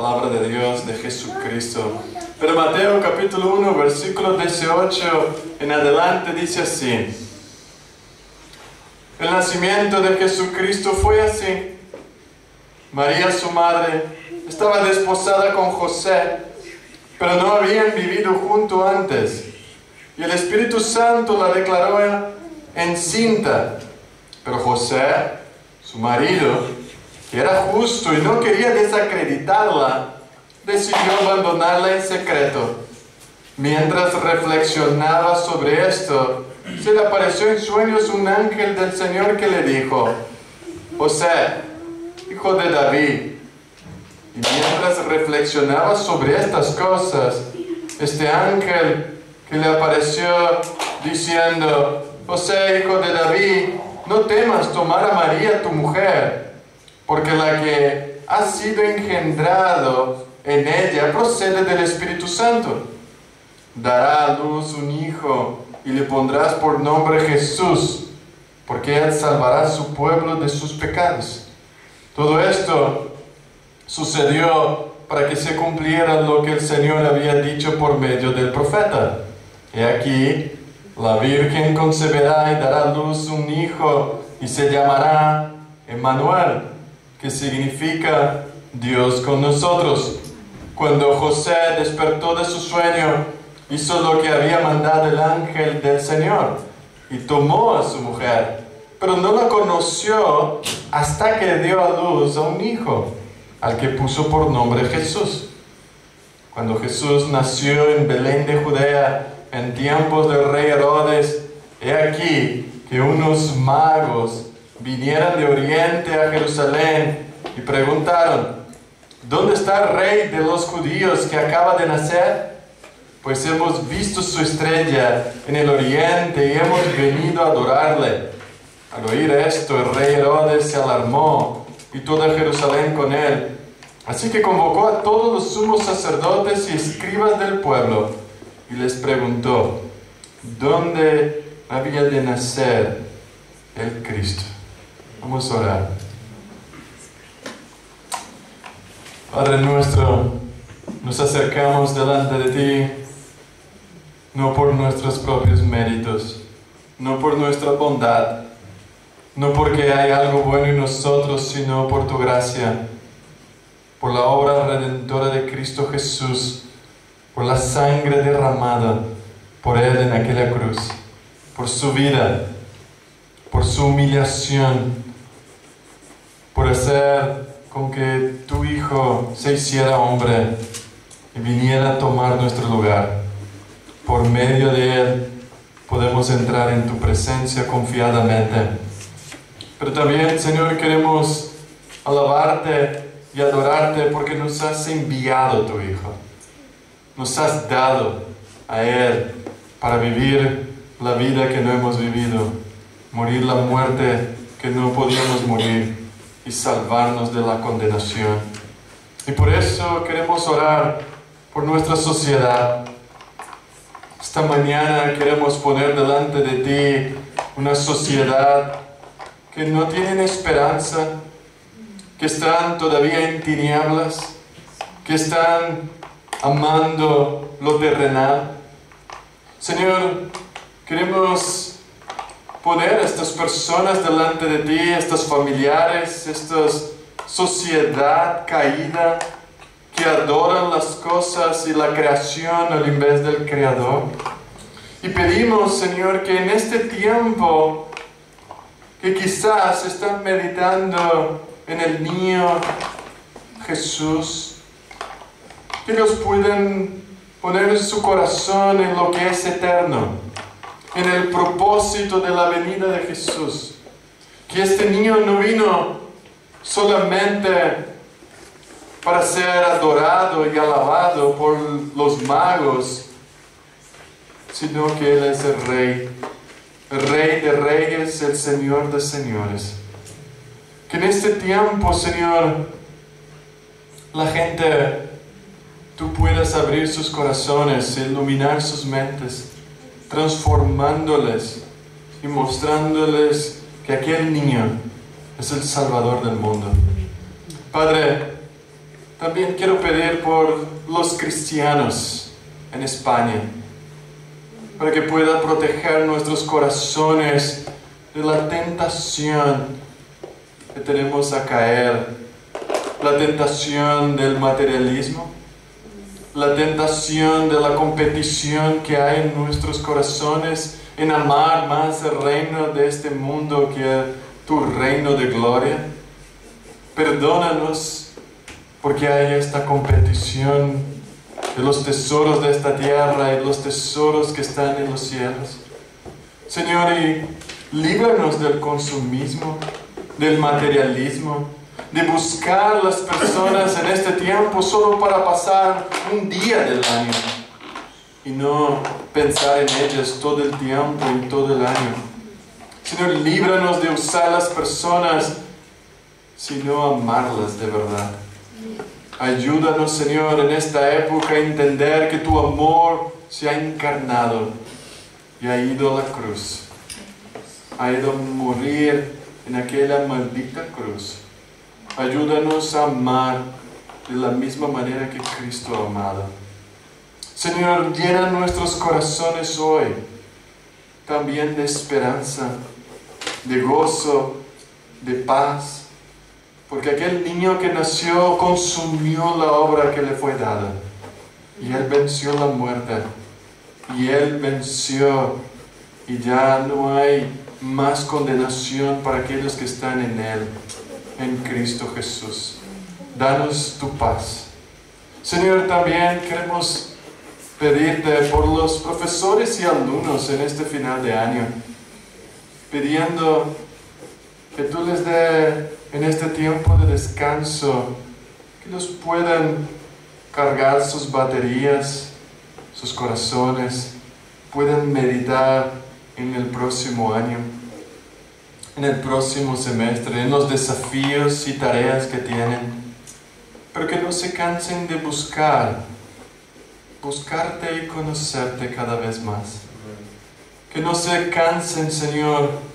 palabra de Dios, de Jesucristo. Pero Mateo capítulo 1, versículo 18 en adelante dice así: el nacimiento de Jesucristo fue así. María, su madre, estaba desposada con José, pero no habían vivido juntos antes. Y el Espíritu Santo la declaró encinta. Pero José, su marido, que era justo y no quería desacreditarla, decidió abandonarla en secreto. Mientras reflexionaba sobre esto, se le apareció en sueños un ángel del Señor que le dijo: José, hijo de David. Y mientras reflexionaba sobre estas cosas, este ángel que le apareció diciendo: José, hijo de David, no temas tomar a María tu mujer, porque la que ha sido engendrado en ella procede del Espíritu Santo. Dará a luz un hijo y le pondrás por nombre Jesús, porque él salvará a su pueblo de sus pecados. Todo esto sucedió para que se cumpliera lo que el Señor había dicho por medio del profeta. He aquí, la Virgen concebirá y dará a luz un hijo y se llamará Emmanuel, que significa Dios con nosotros. Cuando José despertó de su sueño, hizo lo que había mandado el ángel del Señor y tomó a su mujer, pero no la conoció hasta que dio a luz a un hijo, al que puso por nombre Jesús. Cuando Jesús nació en Belén de Judea, en tiempos del rey Herodes, he aquí que unos magos vinieron de oriente a Jerusalén y preguntaron: ¿dónde está el rey de los judíos que acaba de nacer? Pues hemos visto su estrella en el oriente y hemos venido a adorarle. Al oír esto, el rey Herodes se alarmó y toda Jerusalén con él. Así que convocó a todos los sumos sacerdotes y escribas del pueblo y les preguntó: ¿dónde había de nacer el Cristo? Vamos a orar. Padre nuestro, nos acercamos delante de ti, no por nuestros propios méritos, no por nuestra bondad, no porque hay algo bueno en nosotros, sino por tu gracia, por la obra redentora de Cristo Jesús, por la sangre derramada por Él en aquella cruz, por su vida, por su humillación, por hacer con que tu Hijo se hiciera hombre y viniera a tomar nuestro lugar. Por medio de Él podemos entrar en tu presencia confiadamente. Pero también, Señor, queremos alabarte y adorarte porque nos has enviado tu Hijo. Nos has dado a Él para vivir la vida que no hemos vivido, morir la muerte que no podíamos morir y salvarnos de la condenación. Y por eso queremos orar por nuestra sociedad. Esta mañana queremos poner delante de ti una sociedad que no tiene esperanza, que están todavía en tinieblas, que están amando lo terrenal. Señor, queremos poner a estas personas delante de ti, estos familiares, esta sociedad caída que adoran las cosas y la creación en vez del Creador. Y pedimos, Señor, que en este tiempo que quizás están meditando en el niño Jesús, que ellos puedan poner su corazón en lo que es eterno, en el propósito de la venida de Jesús. Que este niño no vino solamente para ser adorado y alabado por los magos, sino que Él es el Rey de reyes, el Señor de señores. Que en este tiempo, Señor, la gente, tú puedas abrir sus corazones, iluminar sus mentes, transformándoles y mostrándoles que aquel niño es el Salvador del mundo. Padre, También quiero pedir por los cristianos en España, para que pueda proteger nuestros corazones de la tentación que tenemos a caer, la tentación del materialismo, la tentación de la competición que hay en nuestros corazones, en amar más el reino de este mundo que tu reino de gloria. Perdónanos porque hay esta competición de los tesoros de esta tierra y los tesoros que están en los cielos. Señor, y líbranos del consumismo, del materialismo, de buscar las personas en este tiempo solo para pasar un día del año y no pensar en ellas todo el tiempo y todo el año. Señor, líbranos de usar las personas sino amarlas de verdad. Ayúdanos, Señor, en esta época a entender que tu amor se ha encarnado y ha ido a la cruz. Ha ido a morir en aquella maldita cruz. Ayúdanos a amar de la misma manera que Cristo ha amado. Señor, llena nuestros corazones hoy también de esperanza, de gozo, de paz, porque aquel niño que nació consumió la obra que le fue dada, y Él venció la muerte, y Él venció, y ya no hay más condenación para aquellos que están en Él, en Cristo Jesús. Danos tu paz. Señor, también queremos pedirte por los profesores y alumnos en este final de año, pidiendo que tú les dé en este tiempo de descanso, que los puedan cargar sus baterías, sus corazones, puedan meditar en el próximo año, en el próximo semestre, en los desafíos y tareas que tienen, pero que no se cansen de buscarte y conocerte cada vez más. Que no se cansen, Señor,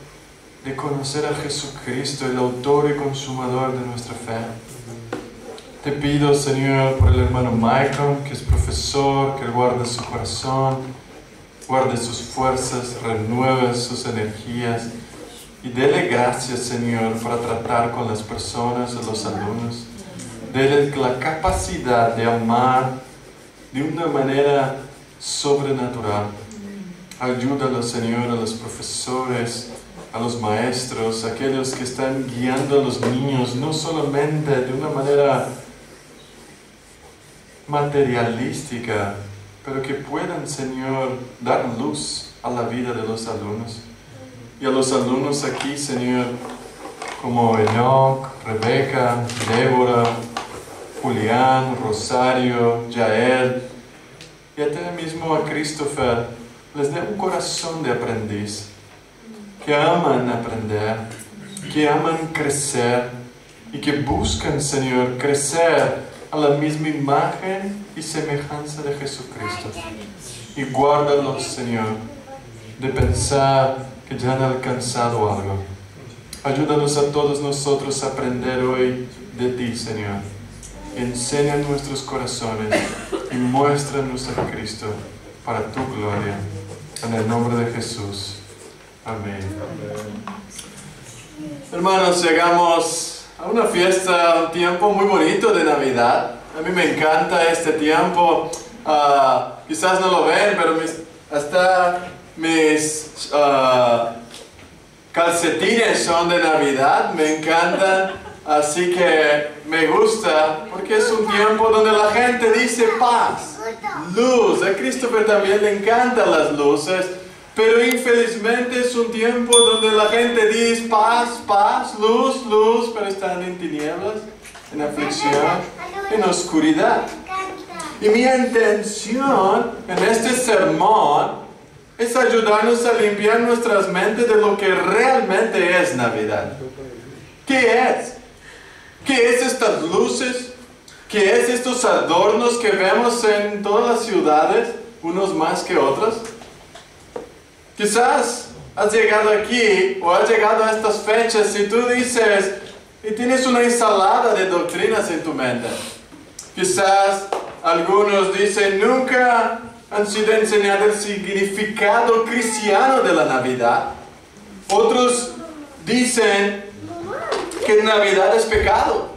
de conocer a Jesucristo, el autor y consumador de nuestra fe. Te pido, Señor, por el hermano Michael, que es profesor, que guarde su corazón, guarde sus fuerzas, renueve sus energías y dele gracias, Señor, para tratar con las personas, a los alumnos. Dele la capacidad de amar de una manera sobrenatural. Ayúdalo, Señor, a los profesores, a los maestros, a aquellos que están guiando a los niños, no solamente de una manera materialística, pero que puedan, Señor, dar luz a la vida de los alumnos. Y a los alumnos aquí, Señor, como Enoch, Rebeca, Débora, Julián, Rosario, Yael, y a ti mismo a Christopher, les dé un corazón de aprendiz, que aman aprender, que aman crecer y que buscan, Señor, crecer a la misma imagen y semejanza de Jesucristo. Y guárdalos, Señor, de pensar que ya han alcanzado algo. Ayúdanos a todos nosotros a aprender hoy de ti, Señor. Enseña nuestros corazones y muéstranos a Cristo para tu gloria. En el nombre de Jesús. Amén. Hermanos, llegamos a una fiesta, un tiempo muy bonito de Navidad. A mí me encanta este tiempo. Quizás no lo ven, pero hasta mis calcetines son de Navidad. Me encantan. Así que me gusta porque es un tiempo donde la gente dice paz, luz. A Christopher también le encantan las luces, pero infelizmente es un tiempo donde la gente dice paz, paz, luz, luz, pero están en tinieblas, en aflicción, en oscuridad. Y mi intención en este sermón es ayudarnos a limpiar nuestras mentes de lo que realmente es Navidad. ¿Qué es? ¿Qué es estas luces? ¿Qué es estos adornos que vemos en todas las ciudades, unos más que otros? Quizás has llegado aquí o has llegado a estas fechas y tú dices, y tienes una ensalada de doctrinas en tu mente. Quizás algunos dicen, nunca han sido enseñados el significado cristiano de la Navidad. Otros dicen que Navidad es pecado.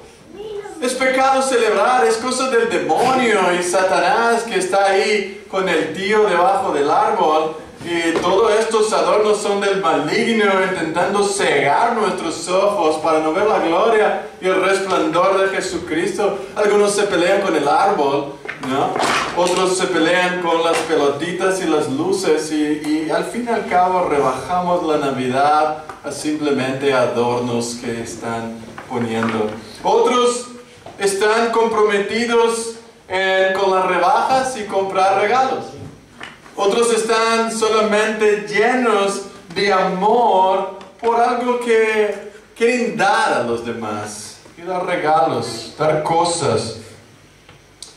Es pecado celebrar, es cosa del demonio y Satanás que está ahí con el tío debajo del árbol. Y todos estos adornos son del maligno intentando cegar nuestros ojos para no ver la gloria y el resplandor de Jesucristo. Algunos se pelean con el árbol, ¿no? Otros se pelean con las pelotitas y las luces y al fin y al cabo rebajamos la Navidad a simplemente adornos que están poniendo. Otros están comprometidos con las rebajas y comprar regalos. Otros están solamente llenos de amor por algo que quieren dar a los demás. Y dar regalos, dar cosas.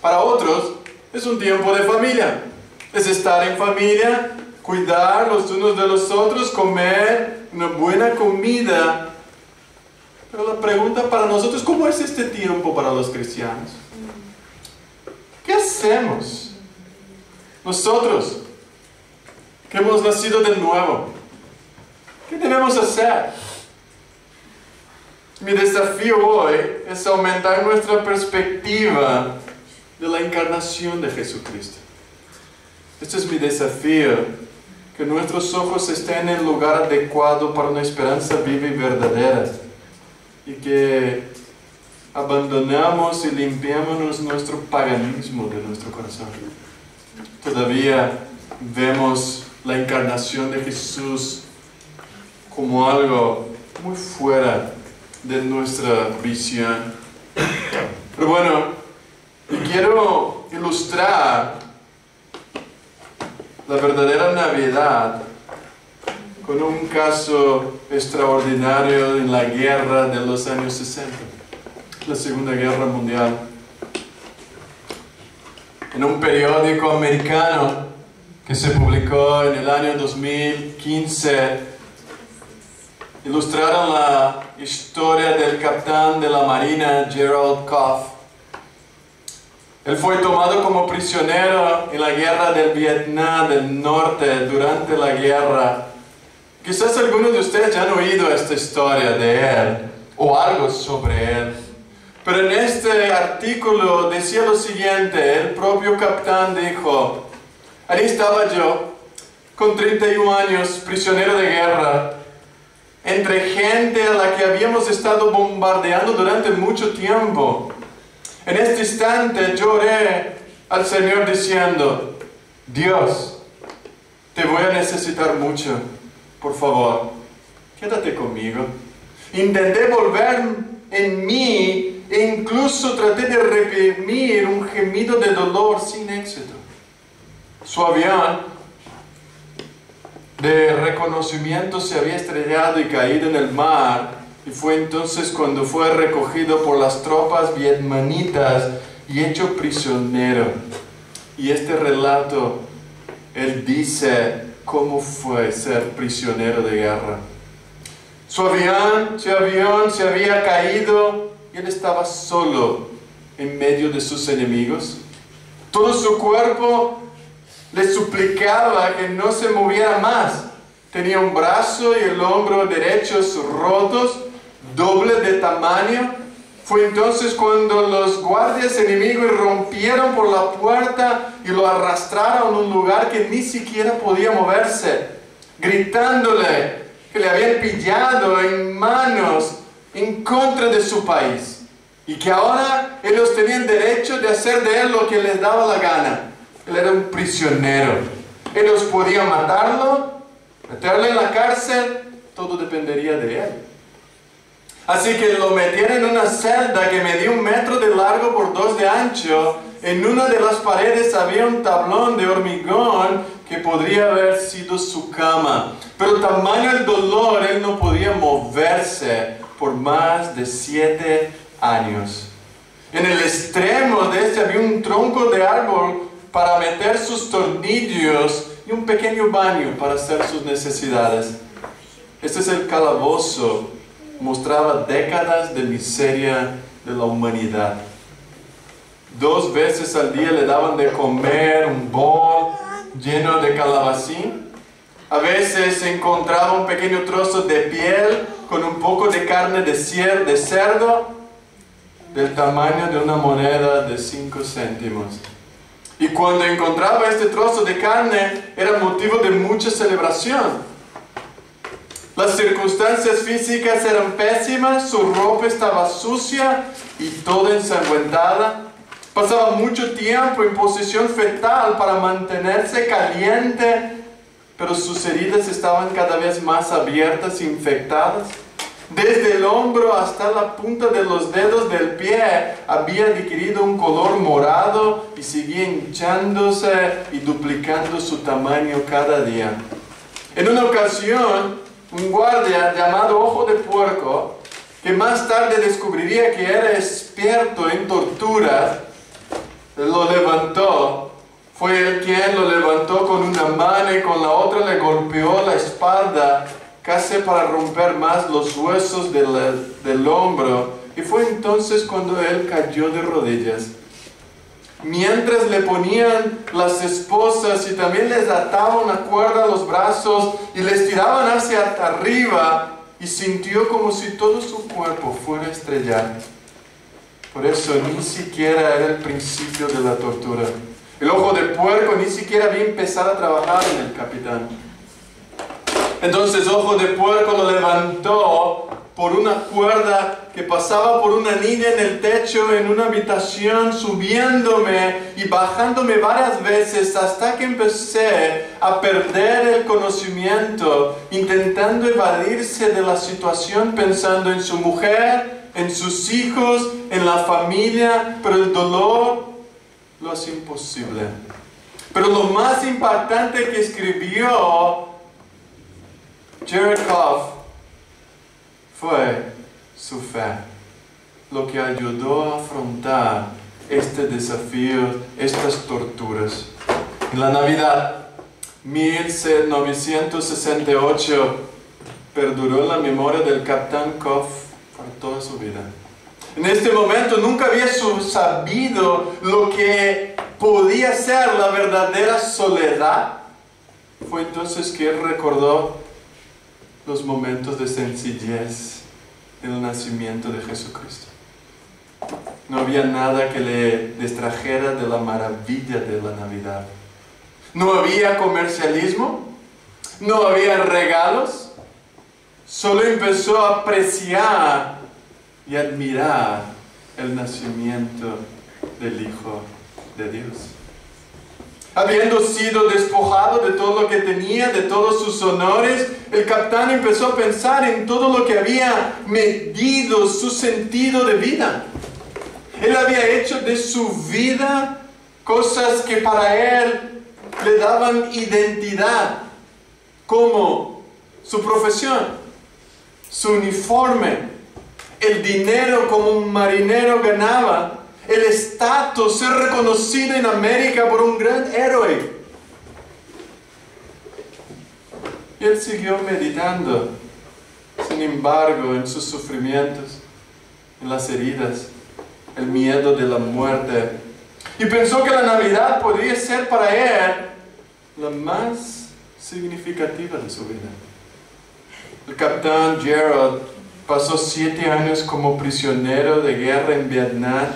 Para otros es un tiempo de familia. Es estar en familia, cuidar los unos de los otros, comer una buena comida. Pero la pregunta para nosotros, ¿cómo es este tiempo para los cristianos? ¿Qué hacemos? Nosotros, que hemos nacido de nuevo, ¿qué debemos hacer? Mi desafío hoy es aumentar nuestra perspectiva de la encarnación de Jesucristo. Este es mi desafío, que nuestros ojos estén en el lugar adecuado para una esperanza viva y verdadera, y que abandonamos y limpiamos nuestro paganismo de nuestro corazón. Todavía vemos la encarnación de Jesús como algo muy fuera de nuestra visión. Pero bueno, quiero ilustrar la verdadera Navidad con un caso extraordinario en la guerra de los años 60, la Segunda Guerra Mundial. En un periódico americano que se publicó en el año 2015, ilustraron la historia del capitán de la Marina, Gerald Koff. Él fue tomado como prisionero en la guerra del Vietnam del Norte durante la guerra. Quizás algunos de ustedes ya han oído esta historia de él o algo sobre él. Pero en este artículo decía lo siguiente, el propio capitán dijo: ahí estaba yo, con 31 años, prisionero de guerra, entre gente a la que habíamos estado bombardeando durante mucho tiempo. En este instante lloré al Señor diciendo: Dios, te voy a necesitar mucho, por favor, quédate conmigo. Intenté volver en mí e incluso traté de reprimir un gemido de dolor sin éxito. Su avión de reconocimiento se había estrellado y caído en el mar, y fue entonces cuando fue recogido por las tropas vietnamitas y hecho prisionero. Y este relato, él dice cómo fue ser prisionero de guerra. Su avión se había caído y él estaba solo en medio de sus enemigos. Todo su cuerpo le suplicaba que no se moviera más. Tenía un brazo y el hombro derechos rotos, doble de tamaño. Fue entonces cuando los guardias enemigos rompieron por la puerta y lo arrastraron a un lugar que ni siquiera podía moverse, gritándole que le habían pillado en manos en contra de su país y que ahora ellos tenían derecho de hacer de él lo que les daba la gana. Él era un prisionero. Ellos podían matarlo, meterlo en la cárcel, todo dependería de él. Así que lo metieron en una celda que medía 1 metro de largo por 2 de ancho. En una de las paredes había un tablón de hormigón que podría haber sido su cama. Pero tamaño el dolor, él no podía moverse por más de 7 años. En el extremo de este había un tronco de árbol para meter sus tornillos y un pequeño baño para hacer sus necesidades. Este es el calabozo. Mostraba décadas de miseria de la humanidad. 2 veces al día le daban de comer un bol lleno de calabacín. A veces se encontraba un pequeño trozo de piel con un poco de carne de cerdo del tamaño de una moneda de 5 céntimos. Y cuando encontraba este trozo de carne era motivo de mucha celebración. Las circunstancias físicas eran pésimas, su ropa estaba sucia y toda ensangrentada. Pasaba mucho tiempo en posición fetal para mantenerse caliente, pero sus heridas estaban cada vez más abiertas e infectadas. Desde el hombro hasta la punta de los dedos del pie había adquirido un color morado y seguía hinchándose y duplicando su tamaño cada día. En una ocasión, un guardia llamado Ojo de Puerco, que más tarde descubriría que era experto en torturas, lo levantó. Fue él quien lo levantó con una mano y con la otra le golpeó la espalda, casi para romper más los huesos del hombro. Y fue entonces cuando él cayó de rodillas. Mientras le ponían las esposas y también les ataban una cuerda a los brazos y les tiraban hacia arriba, y sintió como si todo su cuerpo fuera a estrellar. Por eso ni siquiera era el principio de la tortura. El Ojo de Puerco ni siquiera había empezado a trabajar en el capitán. Entonces Ojo de Puerco lo levantó por una cuerda que pasaba por una niña en el techo en una habitación, subiéndome y bajándome varias veces hasta que empecé a perder el conocimiento, intentando evadirse de la situación, pensando en su mujer, en sus hijos, en la familia, pero el dolor lo hace imposible. Pero lo más impactante que escribió Jared Koff fue su fe, lo que ayudó a afrontar este desafío, estas torturas. En la Navidad 1968 perduró la memoria del capitán Koff por toda su vida. En este momento nunca había sabido lo que podía ser la verdadera soledad. Fue entonces que él recordó los momentos de sencillez del nacimiento de Jesucristo. No había nada que le distrajera de la maravilla de la Navidad. No había comercialismo, no había regalos, solo empezó a apreciar y admirar el nacimiento del Hijo de Dios. Habiendo sido despojado de todo lo que tenía, de todos sus honores, el capitán empezó a pensar en todo lo que había medido su sentido de vida. Él había hecho de su vida cosas que para él le daban identidad, como su profesión, su uniforme, el dinero como un marinero ganaba, el estatus, ser reconocido en América por un gran héroe. Y él siguió meditando, sin embargo, en sus sufrimientos, en las heridas, el miedo de la muerte. Y pensó que la Navidad podría ser para él la más significativa de su vida. El capitán Gerald pasó 7 años como prisionero de guerra en Vietnam,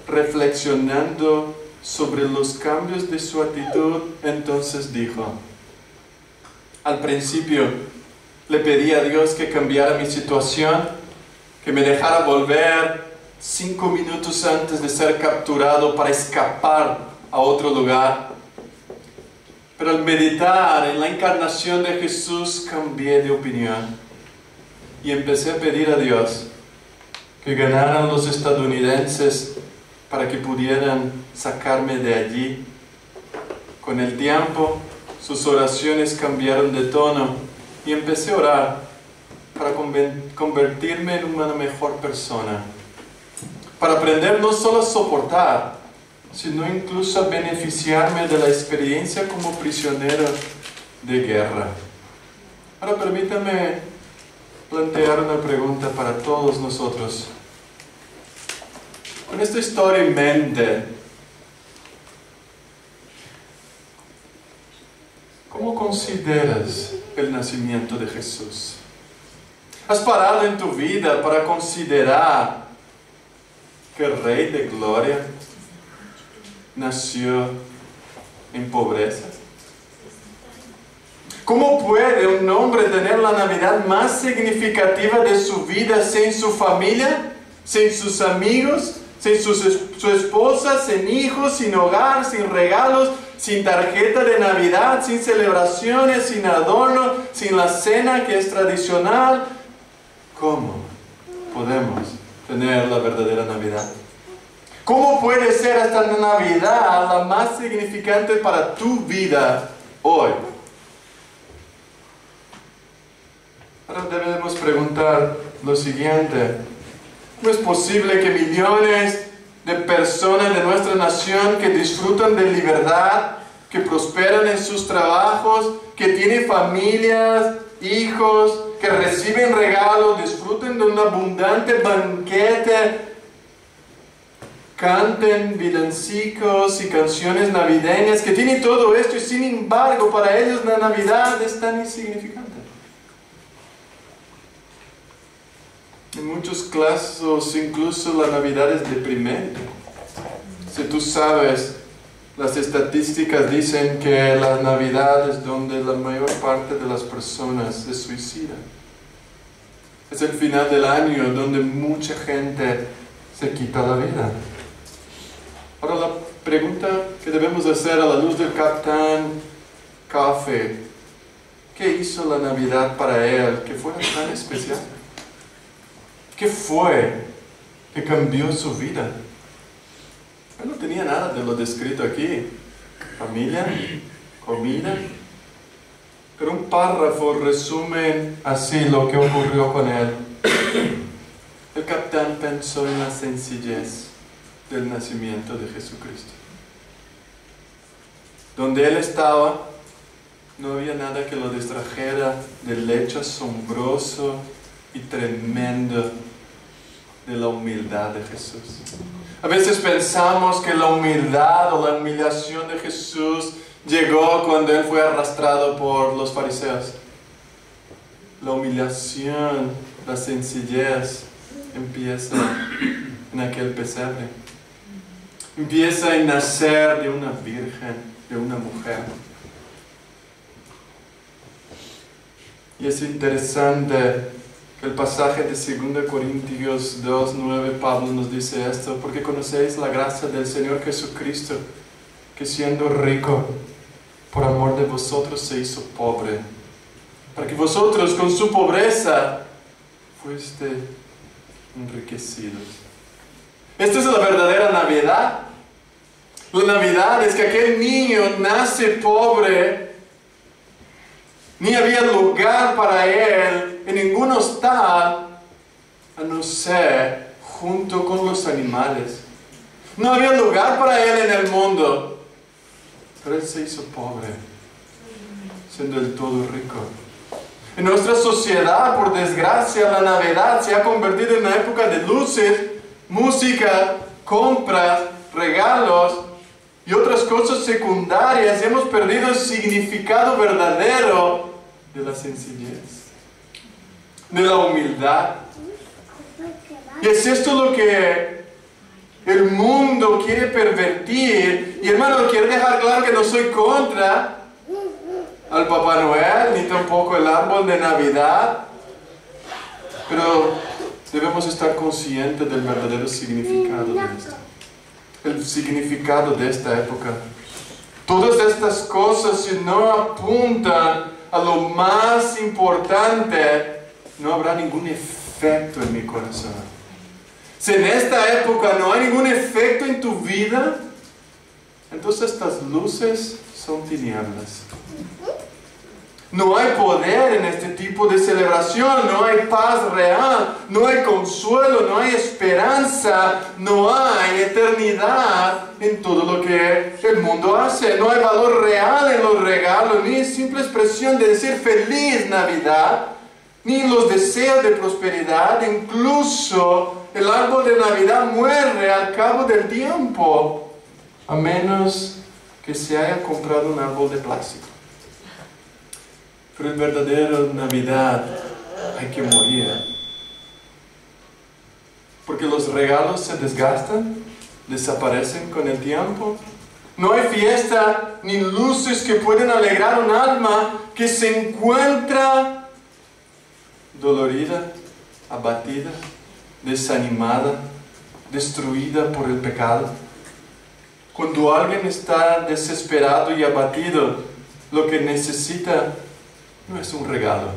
reflexionando sobre los cambios de su actitud. Entonces dijo: al principio le pedí a Dios que cambiara mi situación, que me dejara volver 5 minutos antes de ser capturado para escapar a otro lugar. Pero al meditar en la encarnación de Jesús cambié de opinión y empecé a pedir a Dios que ganaran los estadounidenses para que pudieran sacarme de allí. Con el tiempo, sus oraciones cambiaron de tono y empecé a orar para convertirme en una mejor persona, para aprender no solo a soportar, sino incluso a beneficiarme de la experiencia como prisionero de guerra. Ahora permítame plantear una pregunta para todos nosotros. Con esta historia en mente, ¿cómo consideras el nacimiento de Jesús? ¿Has parado en tu vida para considerar que el Rey de Gloria nació en pobreza? ¿Cómo puede un hombre tener la Navidad más significativa de su vida sin su familia, sin sus amigos, sin su esposa, sin hijos, sin hogar, sin regalos, sin tarjeta de Navidad, sin celebraciones, sin adorno, sin la cena que es tradicional? ¿Cómo podemos tener la verdadera Navidad? ¿Cómo puede ser esta Navidad la más significante para tu vida hoy? Ahora debemos preguntar lo siguiente: ¿no es posible que millones de personas de nuestra nación que disfrutan de libertad, que prosperan en sus trabajos, que tienen familias, hijos, que reciben regalos, disfruten de un abundante banquete, canten villancicos y canciones navideñas, que tienen todo esto y sin embargo para ellos la Navidad es tan insignificante? En muchos casos incluso la Navidad es deprimente. Si tú sabes, las estadísticas dicen que la Navidad es donde la mayor parte de las personas se suicidan. Es el final del año donde mucha gente se quita la vida. Ahora la pregunta que debemos hacer a la luz del Capitán Coffee: ¿qué hizo la Navidad para él que fuera tan especial? ¿Qué fue que cambió su vida? Él no tenía nada de lo descrito aquí: familia, comida. Pero un párrafo resume así lo que ocurrió con él. El capitán pensó en la sencillez del nacimiento de Jesucristo. Donde él estaba, no había nada que lo distrajera del hecho asombroso y tremendo de la humildad de Jesús. A veces pensamos que la humildad o la humillación de Jesús llegó cuando Él fue arrastrado por los fariseos. La humillación, la sencillez empieza en aquel pesebre. Empieza en nacer de una virgen, de una mujer. Y es interesante que el pasaje de 2 Corintios 2:9, Pablo nos dice esto: porque conocéis la gracia del Señor Jesucristo, que siendo rico, por amor de vosotros se hizo pobre, para que vosotros con su pobreza fuiste enriquecidos. Esta es la verdadera Navidad. La Navidad es que aquel niño nace pobre, ni había lugar para él en ningún hostal, a no ser junto con los animales. No había lugar para él en el mundo, pero él se hizo pobre, siendo del todo rico. En nuestra sociedad, por desgracia, la Navidad se ha convertido en una época de luces, música, compras, regalos y otras cosas secundarias. Hemos perdido el significado verdadero de la sencillez, de la humildad. Y es esto lo que el mundo quiere pervertir. Y hermano, quiero dejar claro que no soy contra al Papá Noel, ni tampoco el árbol de Navidad. Pero debemos estar conscientes del verdadero significado de esto. El significado de esta época. Todas estas cosas, si no apuntan a lo más importante, no habrá ningún efecto en mi corazón. Si en esta época no hay ningún efecto en tu vida, entonces estas luces son tinieblas. No hay poder en este tipo de celebración, no hay paz real, no hay consuelo, no hay esperanza, no hay eternidad en todo lo que el mundo hace. No hay valor real en los regalos, ni simple expresión de decir feliz Navidad, ni los deseos de prosperidad. Incluso el árbol de Navidad muere al cabo del tiempo, a menos que se haya comprado un árbol de plástico. Pero el verdadero Navidad hay que morir. Porque los regalos se desgastan, desaparecen con el tiempo. No hay fiesta ni luces que pueden alegrar un alma que se encuentra dolorida, abatida, desanimada, destruida por el pecado. Cuando alguien está desesperado y abatido, lo que necesita no es un regalo.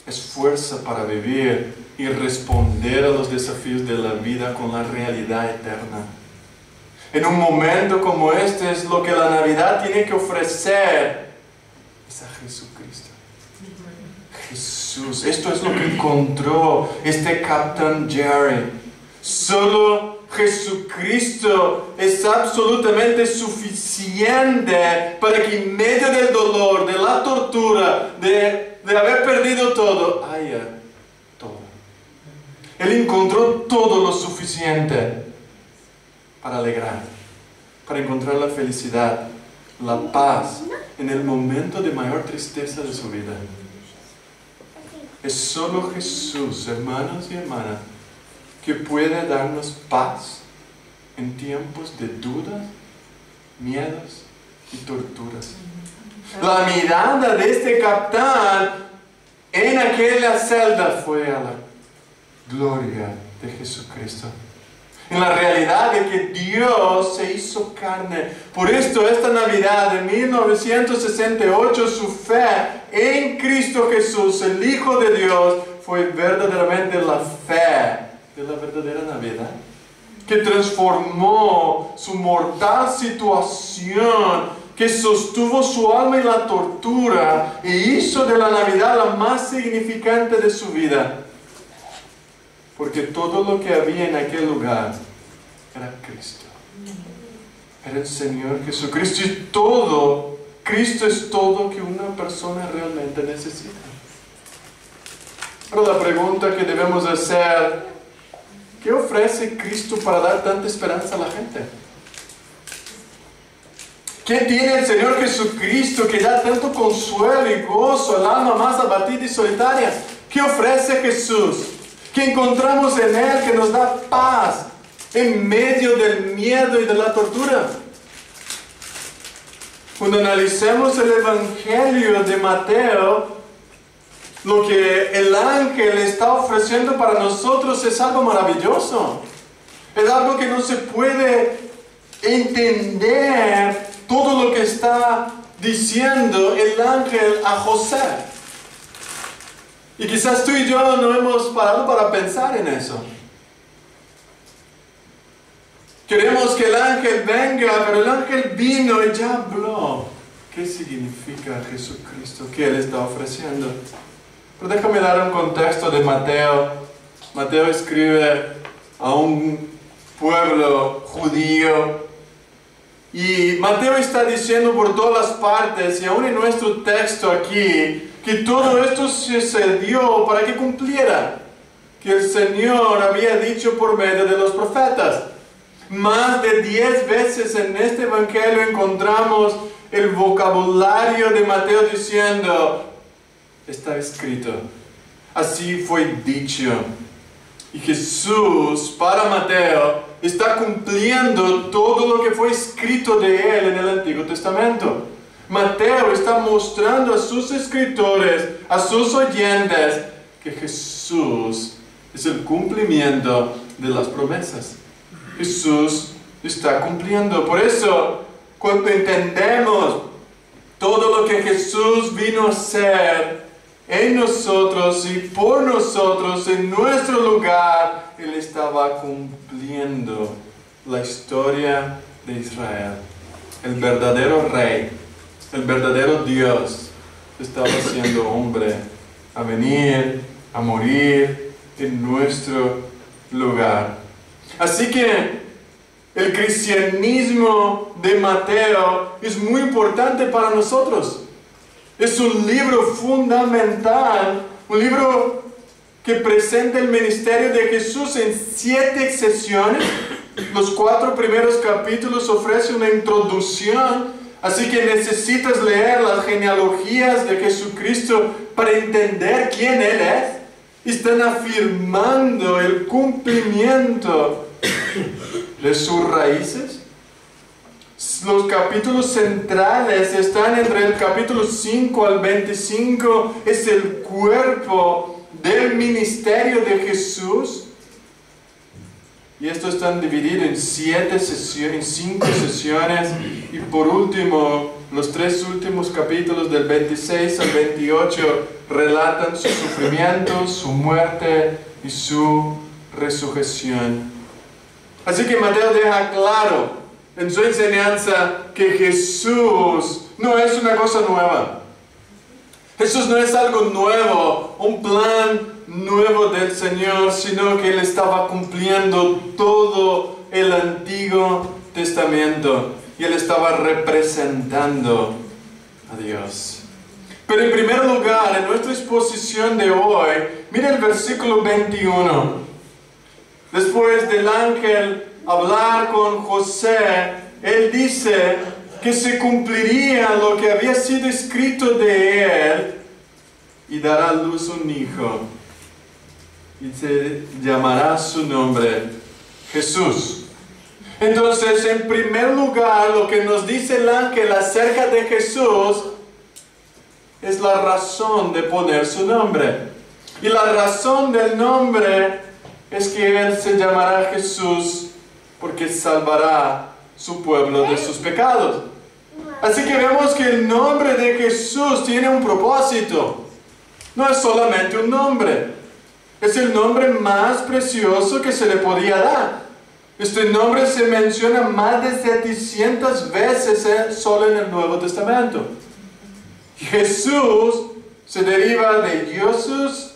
Es fuerza para vivir y responder a los desafíos de la vida con la realidad eterna. En un momento como este es lo que la Navidad tiene que ofrecer. Es a Jesucristo. Jesús. Esto es lo que encontró este Captain Jerry. Solo Jesucristo es absolutamente suficiente para que en medio del dolor, de la tortura, de haber perdido todo, haya todo. Él encontró todo lo suficiente para alegrar, para encontrar la felicidad, la paz en el momento de mayor tristeza de su vida. Es solo Jesús, hermanos y hermanas, que puede darnos paz en tiempos de dudas, miedos y torturas. La mirada de este capitán en aquella celda fue a la gloria de Jesucristo, en la realidad de que Dios se hizo carne. Por esto esta Navidad de 1968 su fe en Cristo Jesús, el Hijo de Dios, fue verdaderamente la fe de la verdadera Navidad, que transformó su mortal situación, que sostuvo su alma en la tortura e hizo de la Navidad la más significante de su vida. Porque todo lo que había en aquel lugar era Cristo. Era el Señor Jesucristo y todo, Cristo es todo que una persona realmente necesita. Pero la pregunta que debemos hacer: ¿qué ofrece Cristo para dar tanta esperanza a la gente? ¿Qué tiene el Señor Jesucristo que da tanto consuelo y gozo al alma más abatida y solitaria? ¿Qué ofrece Jesús? ¿Qué encontramos en Él que nos da paz en medio del miedo y de la tortura? Cuando analicemos el Evangelio de Mateo, lo que el ángel está ofreciendo para nosotros es algo maravilloso. Es algo que no se puede entender todo lo que está diciendo el ángel a José. Y quizás tú y yo no hemos parado para pensar en eso. Queremos que el ángel venga, pero el ángel vino y ya habló. ¿Qué significa Jesucristo que Él está ofreciendo? Pero déjame dar un contexto de Mateo. Mateo escribe a un pueblo judío. Y Mateo está diciendo por todas las partes, y aún en nuestro texto aquí, que todo esto sucedió para que cumpliera, que el Señor había dicho por medio de los profetas. Más de 10 veces en este Evangelio encontramos el vocabulario de Mateo diciendo: está escrito, así fue dicho. Y Jesús, para Mateo, está cumpliendo todo lo que fue escrito de Él en el Antiguo Testamento. Mateo está mostrando a sus escritores, a sus oyentes, que Jesús es el cumplimiento de las promesas. Jesús está cumpliendo. Por eso, cuando entendemos todo lo que Jesús vino a hacer en nosotros y por nosotros, en nuestro lugar, Él estaba cumpliendo la historia de Israel. El verdadero Rey, el verdadero Dios, estaba siendo hombre a venir, a morir en nuestro lugar. Así que el cristianismo de Mateo es muy importante para nosotros. Es un libro fundamental, un libro que presenta el ministerio de Jesús en 7 sesiones. Los 4 primeros capítulos ofrecen una introducción, así que necesitas leer las genealogías de Jesucristo para entender quién Él es. Están afirmando el cumplimiento de sus raíces. Los capítulos centrales están entre el capítulo 5 al 25, es el cuerpo del ministerio de Jesús. Y estos están divididos en 5 sesiones. Y por último, los 3 últimos capítulos del 26 al 28 relatan su sufrimiento, su muerte y su resurrección. Así que Mateo deja claro en su enseñanza que Jesús no es una cosa nueva. Jesús no es algo nuevo, un plan nuevo del Señor, sino que Él estaba cumpliendo todo el Antiguo Testamento y Él estaba representando a Dios. Pero en primer lugar, en nuestra exposición de hoy, mira el versículo 21. Después del ángel hablar con José, él dice que se cumpliría lo que había sido escrito de él y dará a luz un hijo y se llamará su nombre Jesús. Entonces, en primer lugar, lo que nos dice el ángel acerca de Jesús es la razón de poner su nombre. Y la razón del nombre es que Él se llamará Jesús porque salvará su pueblo de sus pecados. Así que vemos que el nombre de Jesús tiene un propósito. No es solamente un nombre. Es el nombre más precioso que se le podía dar. Este nombre se menciona más de 700 veces solo en el Nuevo Testamento. Jesús se deriva de Jesús,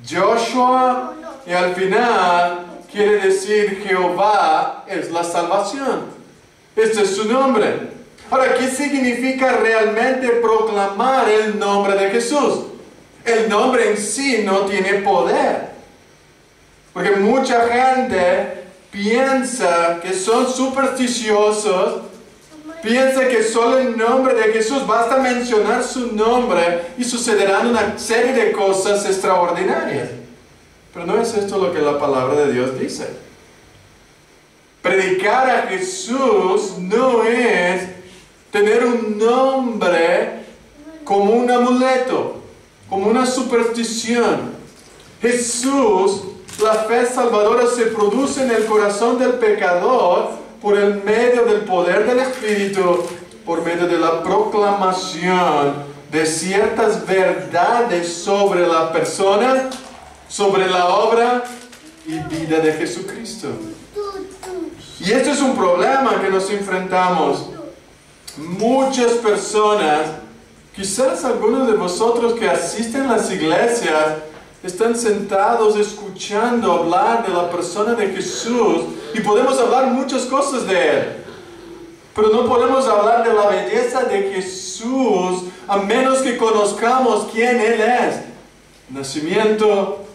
Joshua, y al final quiere decir Jehová es la salvación. Este es su nombre. Ahora, ¿qué significa realmente proclamar el nombre de Jesús? El nombre en sí no tiene poder. Porque mucha gente piensa que son supersticiosos, piensa que solo el nombre de Jesús, basta mencionar su nombre y sucederán una serie de cosas extraordinarias. Pero no es esto lo que la palabra de Dios dice. Predicar a Jesús no es tener un nombre como un amuleto, como una superstición. Jesús, la fe salvadora se produce en el corazón del pecador por el medio del poder del Espíritu, por medio de la proclamación de ciertas verdades sobre la persona, sobre la obra y vida de Jesucristo. Y este es un problema que nos enfrentamos. Muchas personas, quizás algunos de vosotros que asisten a las iglesias, están sentados escuchando hablar de la persona de Jesús y podemos hablar muchas cosas de Él. Pero no podemos hablar de la belleza de Jesús a menos que conozcamos quién Él es. Nacimiento,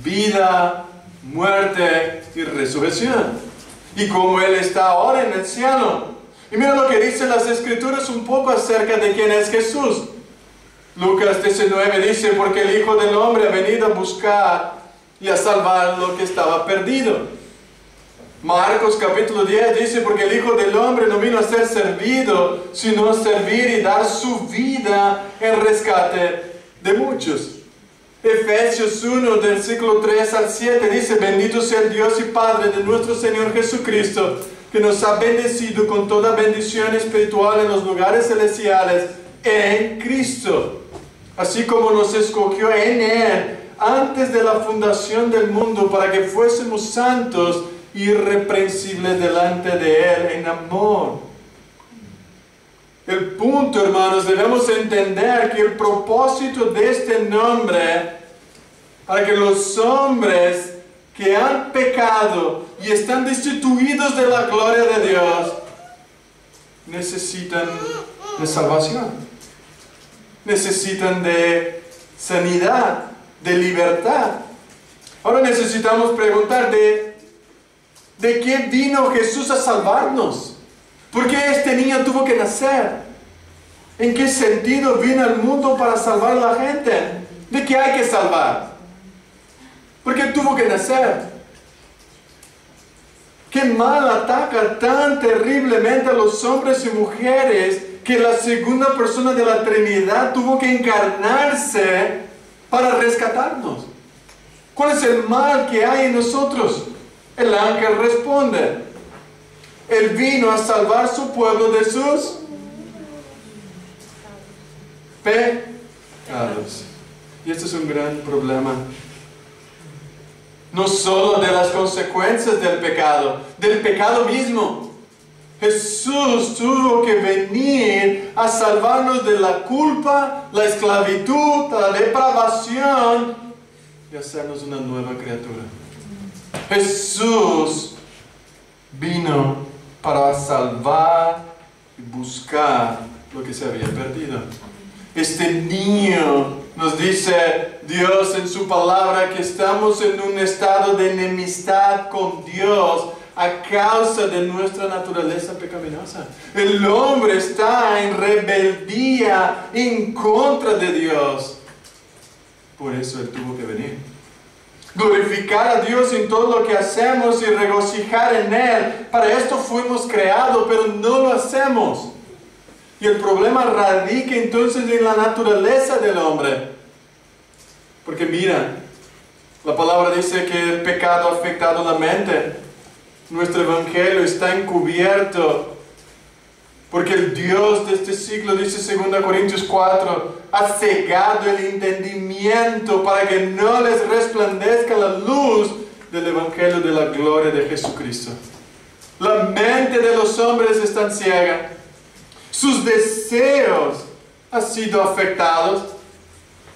vida, muerte y resurrección. Y cómo Él está ahora en el cielo. Y mira lo que dicen las Escrituras un poco acerca de quién es Jesús. Lucas 19 dice, porque el Hijo del Hombre ha venido a buscar y a salvar lo que estaba perdido. Marcos capítulo 10 dice, porque el Hijo del Hombre no vino a ser servido, sino a servir y dar su vida en rescate de muchos. Efesios 1, versículo 3 al 7 dice, bendito sea el Dios y Padre de nuestro Señor Jesucristo, que nos ha bendecido con toda bendición espiritual en los lugares celestiales en Cristo, así como nos escogió en Él antes de la fundación del mundo para que fuésemos santos y irreprensibles delante de Él en amor. El punto, hermanos, debemos entender que el propósito de este nombre, para que los hombres que han pecado y están destituidos de la gloria de Dios, necesitan de salvación, necesitan de sanidad, de libertad. Ahora necesitamos preguntar ¿de qué vino Jesús a salvarnos? ¿Por qué este niño tuvo que nacer? ¿En qué sentido vino al mundo para salvar a la gente? ¿De qué hay que salvar? ¿Por qué tuvo que nacer? ¿Qué mal ataca tan terriblemente a los hombres y mujeres que la segunda persona de la Trinidad tuvo que encarnarse para rescatarnos? ¿Cuál es el mal que hay en nosotros? El ángel responde: Él vino a salvar su pueblo de sus pecados. Y este es un gran problema. No solo de las consecuencias del pecado mismo. Jesús tuvo que venir a salvarnos de la culpa, la esclavitud, la depravación y hacernos una nueva criatura. Jesús vino para salvar y buscar lo que se había perdido. Este niño nos dice Dios en su palabra que estamos en un estado de enemistad con Dios a causa de nuestra naturaleza pecaminosa. El hombre está en rebeldía en contra de Dios. Por eso Él tuvo que venir. Glorificar a Dios en todo lo que hacemos y regocijar en Él. Para esto fuimos creados, pero no lo hacemos. Y el problema radica entonces en la naturaleza del hombre. Porque mira, la palabra dice que el pecado ha afectado la mente. Nuestro evangelio está encubierto. Porque el Dios de este siglo, dice 2 Corintios 4, ha cegado el entendimiento para que no les resplandezca la luz del evangelio de la gloria de Jesucristo. La mente de los hombres está ciega. Sus deseos han sido afectados.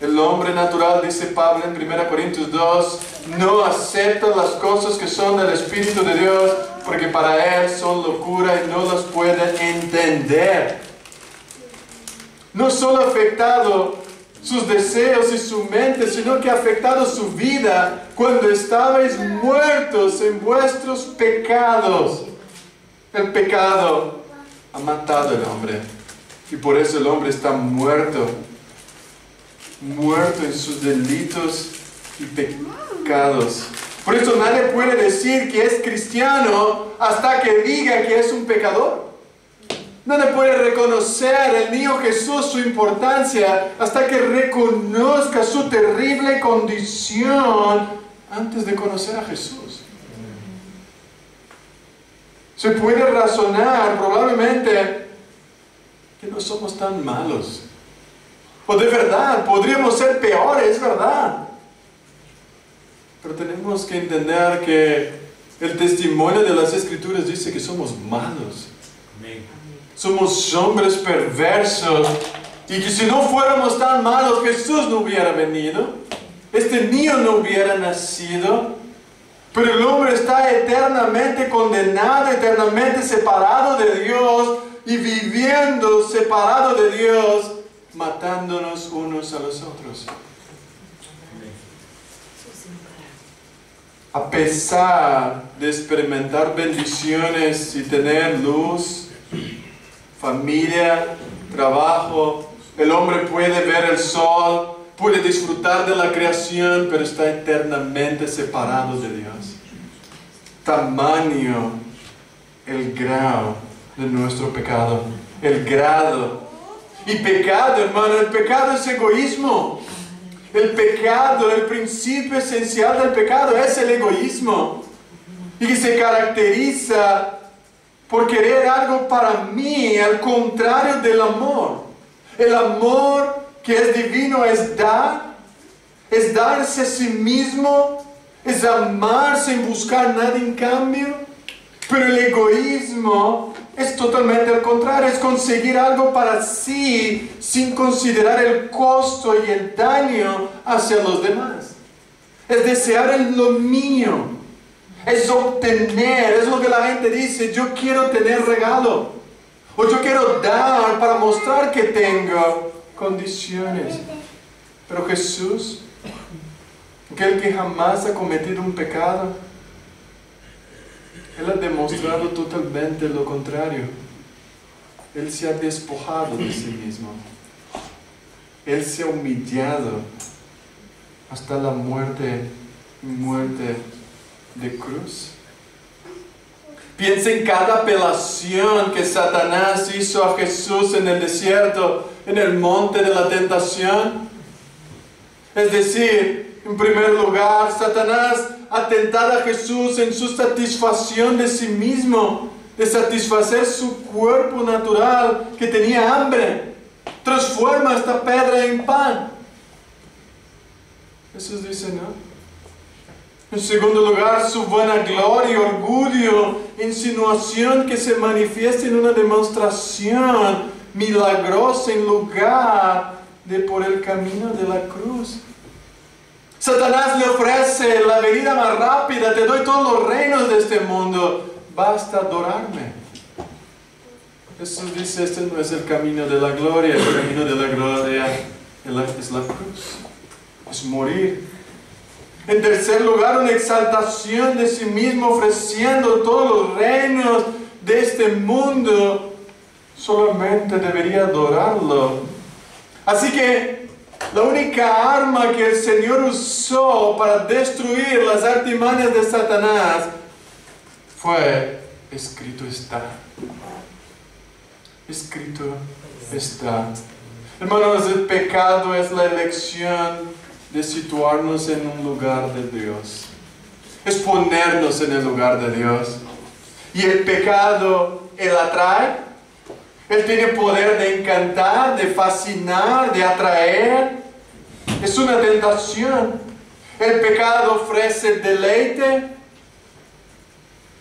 El hombre natural, dice Pablo en 1 Corintios 2, no acepta las cosas que son del Espíritu de Dios, porque para él son locura y no las puede entender. No solo ha afectado sus deseos y su mente, sino que ha afectado su vida cuando estabais muertos en vuestros pecados. El pecado ha matado al hombre y por eso el hombre está muerto en sus delitos y pecados. Por eso nadie puede decir que es cristiano hasta que diga que es un pecador. Nadie puede reconocer el niño Jesús su importancia hasta que reconozca su terrible condición antes de conocer a Jesús. Se puede razonar probablemente que no somos tan malos. O de verdad, podríamos ser peores, es verdad. Pero tenemos que entender que el testimonio de las Escrituras dice que somos malos. Somos hombres perversos. Y que si no fuéramos tan malos, Jesús no hubiera venido. Este niño no hubiera nacido. Pero el hombre está eternamente condenado, eternamente separado de Dios y viviendo separado de Dios, matándonos unos a los otros. A pesar de experimentar bendiciones y tener luz, familia, trabajo, el hombre puede ver el sol, puede disfrutar de la creación, pero está eternamente separado de Dios. Tamaño el grado de nuestro pecado. El grado. Y pecado, hermano, el pecado es egoísmo. El pecado, el principio esencial del pecado es el egoísmo. Y que se caracteriza por querer algo para mí, al contrario del amor. El amor que es divino es darse a sí mismo, es amarse sin buscar nada en cambio. Pero el egoísmo es totalmente al contrario, es conseguir algo para sí sin considerar el costo y el daño hacia los demás. Es desear lo mío, es obtener, es lo que la gente dice, yo quiero tener regalo, o yo quiero dar para mostrar que tengo condiciones. Pero Jesús aquel que jamás ha cometido un pecado, Él ha demostrado totalmente lo contrario. Él se ha despojado de sí mismo. Él se ha humillado hasta la muerte de cruz. Piensa en cada apelación que Satanás hizo a Jesús en el desierto, en el monte de la tentación. Es decir, en primer lugar, Satanás ha tentado a Jesús en su satisfacción de sí mismo, de satisfacer su cuerpo natural que tenía hambre. Transforma esta piedra en pan. Jesús dice no. En segundo lugar, su vanagloria, orgullo, insinuación que se manifiesta en una demostración milagrosa en lugar de por el camino de la cruz. Satanás le ofrece la venida más rápida, te doy todos los reinos de este mundo, basta adorarme. Jesús dice, este no es el camino de la gloria, el camino de la gloria es la cruz, es morir. En tercer lugar, una exaltación de sí mismo, ofreciendo todos los reinos de este mundo. Solamente debería adorarlo. Así que la única arma que el Señor usó para destruir las artimañas de Satanás fue: escrito está. Escrito está. Hermanos, el pecado es la elección de situarnos en un lugar de Dios. Es ponernos en el lugar de Dios. Y el pecado, Él atrae. Él tiene poder de encantar, de fascinar, de atraer. Es una tentación. El pecado ofrece deleite.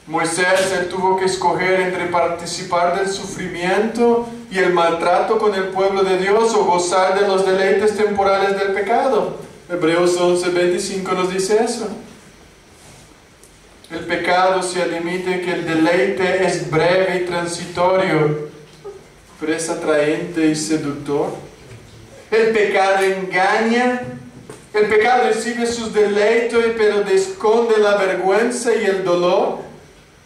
Moisés, él tuvo que escoger entre participar del sufrimiento y el maltrato con el pueblo de Dios o gozar de los deleites temporales del pecado. Hebreos 11:25 nos dice eso. El pecado se admite que el deleite es breve y transitorio, pero es atraente y seductor. El pecado engaña. El pecado recibe sus deleites, pero esconde la vergüenza y el dolor.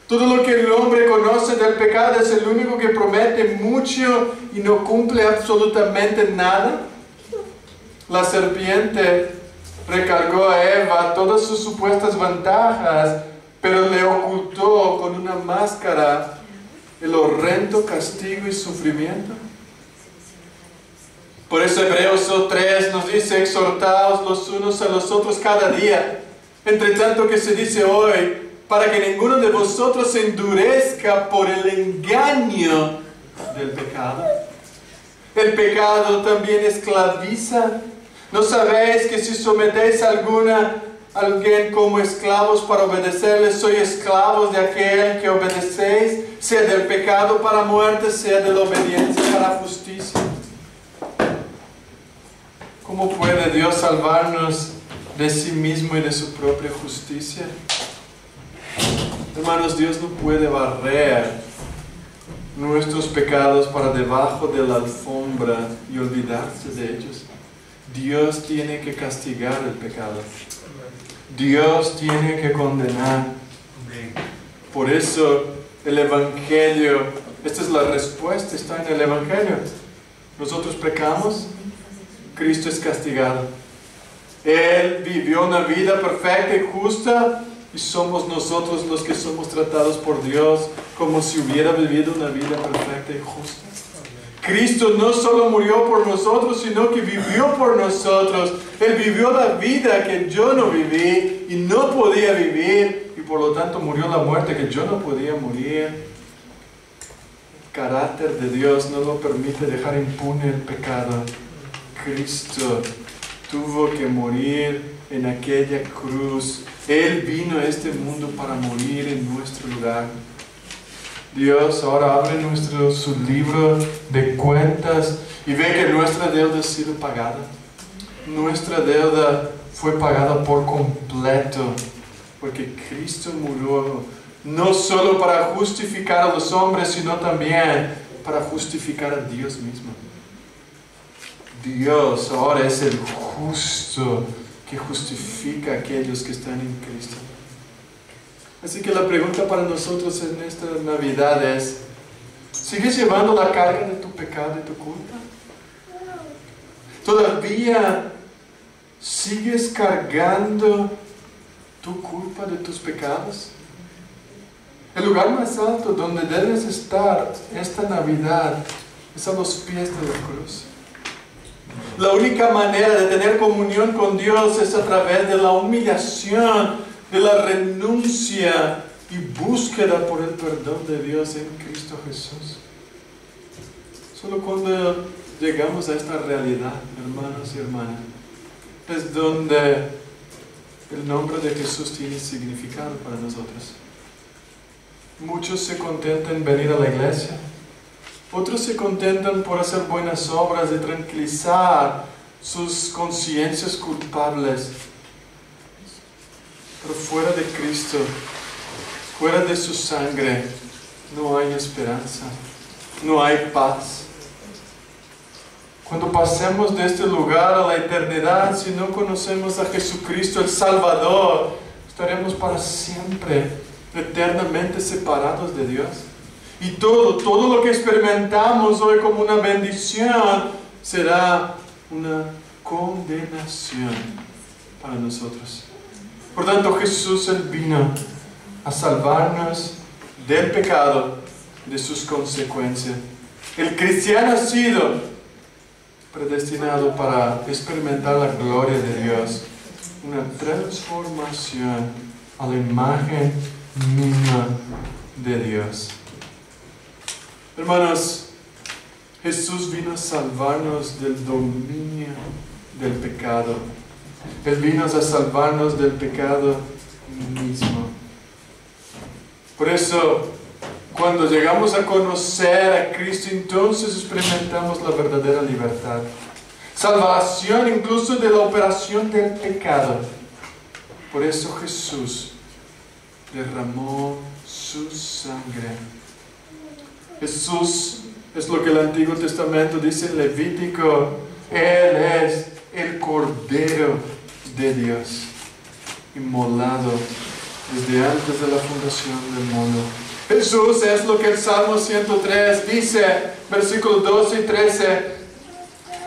Todo lo que el hombre conoce del pecado es el único que promete mucho y no cumple absolutamente nada. La serpiente recargó a Eva todas sus supuestas ventajas, pero le ocultó con una máscara el horrendo castigo y sufrimiento. Por eso Hebreos 3 nos dice: exhortaos los unos a los otros cada día, entre tanto que se dice hoy, para que ninguno de vosotros se endurezca por el engaño del pecado. El pecado también esclaviza. ¿No sabéis que si sometéis a alguien como esclavos para obedecerles, sois esclavos de aquel que obedecéis, sea del pecado para muerte, sea de la obediencia para justicia? ¿Cómo puede Dios salvarnos de sí mismo y de su propia justicia? Hermanos, Dios no puede barrer nuestros pecados para debajo de la alfombra y olvidarse de ellos. Dios tiene que castigar el pecado. Dios tiene que condenar. Por eso el Evangelio, esta es la respuesta, está en el Evangelio. Nosotros pecamos, Cristo es castigado. Él vivió una vida perfecta y justa, y somos nosotros los que somos tratados por Dios como si hubiera vivido una vida perfecta y justa. Cristo no solo murió por nosotros, sino que vivió por nosotros. Él vivió la vida que yo no viví y no podía vivir, y por lo tanto murió la muerte que yo no podía morir. El carácter de Dios no lo permite dejar impune el pecado. Cristo tuvo que morir en aquella cruz. Él vino a este mundo para morir en nuestro lugar. Dios ahora abre su libro de cuentas y ve que nuestra deuda ha sido pagada. Nuestra deuda fue pagada por completo, porque Cristo murió no solo para justificar a los hombres, sino también para justificar a Dios mismo. Dios ahora es el justo que justifica a aquellos que están en Cristo. Así que la pregunta para nosotros en esta Navidad es, ¿sigues llevando la carga de tu pecado y tu culpa? ¿Todavía sigues cargando tu culpa de tus pecados? El lugar más alto donde debes estar esta Navidad es a los pies de la cruz. La única manera de tener comunión con Dios es a través de la humillación, de la renuncia y búsqueda por el perdón de Dios en Cristo Jesús. Solo cuando llegamos a esta realidad, hermanos y hermanas, es donde el nombre de Jesús tiene significado para nosotros. Muchos se contentan en venir a la iglesia. Otros se contentan por hacer buenas obras y tranquilizar sus conciencias culpables. Pero fuera de Cristo, fuera de su sangre, no hay esperanza, no hay paz. Cuando pasemos de este lugar a la eternidad, si no conocemos a Jesucristo, el Salvador, estaremos para siempre, eternamente separados de Dios. Y todo lo que experimentamos hoy como una bendición será una condenación para nosotros. Por tanto, Jesús Él vino a salvarnos del pecado, de sus consecuencias. El cristiano ha sido predestinado para experimentar la gloria de Dios, una transformación a la imagen misma de Dios. Hermanos, Jesús vino a salvarnos del dominio del pecado. Él vino a salvarnos del pecado mismo. Por eso, cuando llegamos a conocer a Cristo, entonces experimentamos la verdadera libertad. Salvación incluso de la operación del pecado. Por eso Jesús derramó su sangre. Jesús es lo que el Antiguo Testamento dice en Levítico. Él es el Cordero de Dios, inmolado desde antes de la fundación del mundo. Jesús es lo que el Salmo 103 dice, versículos 12 y 13.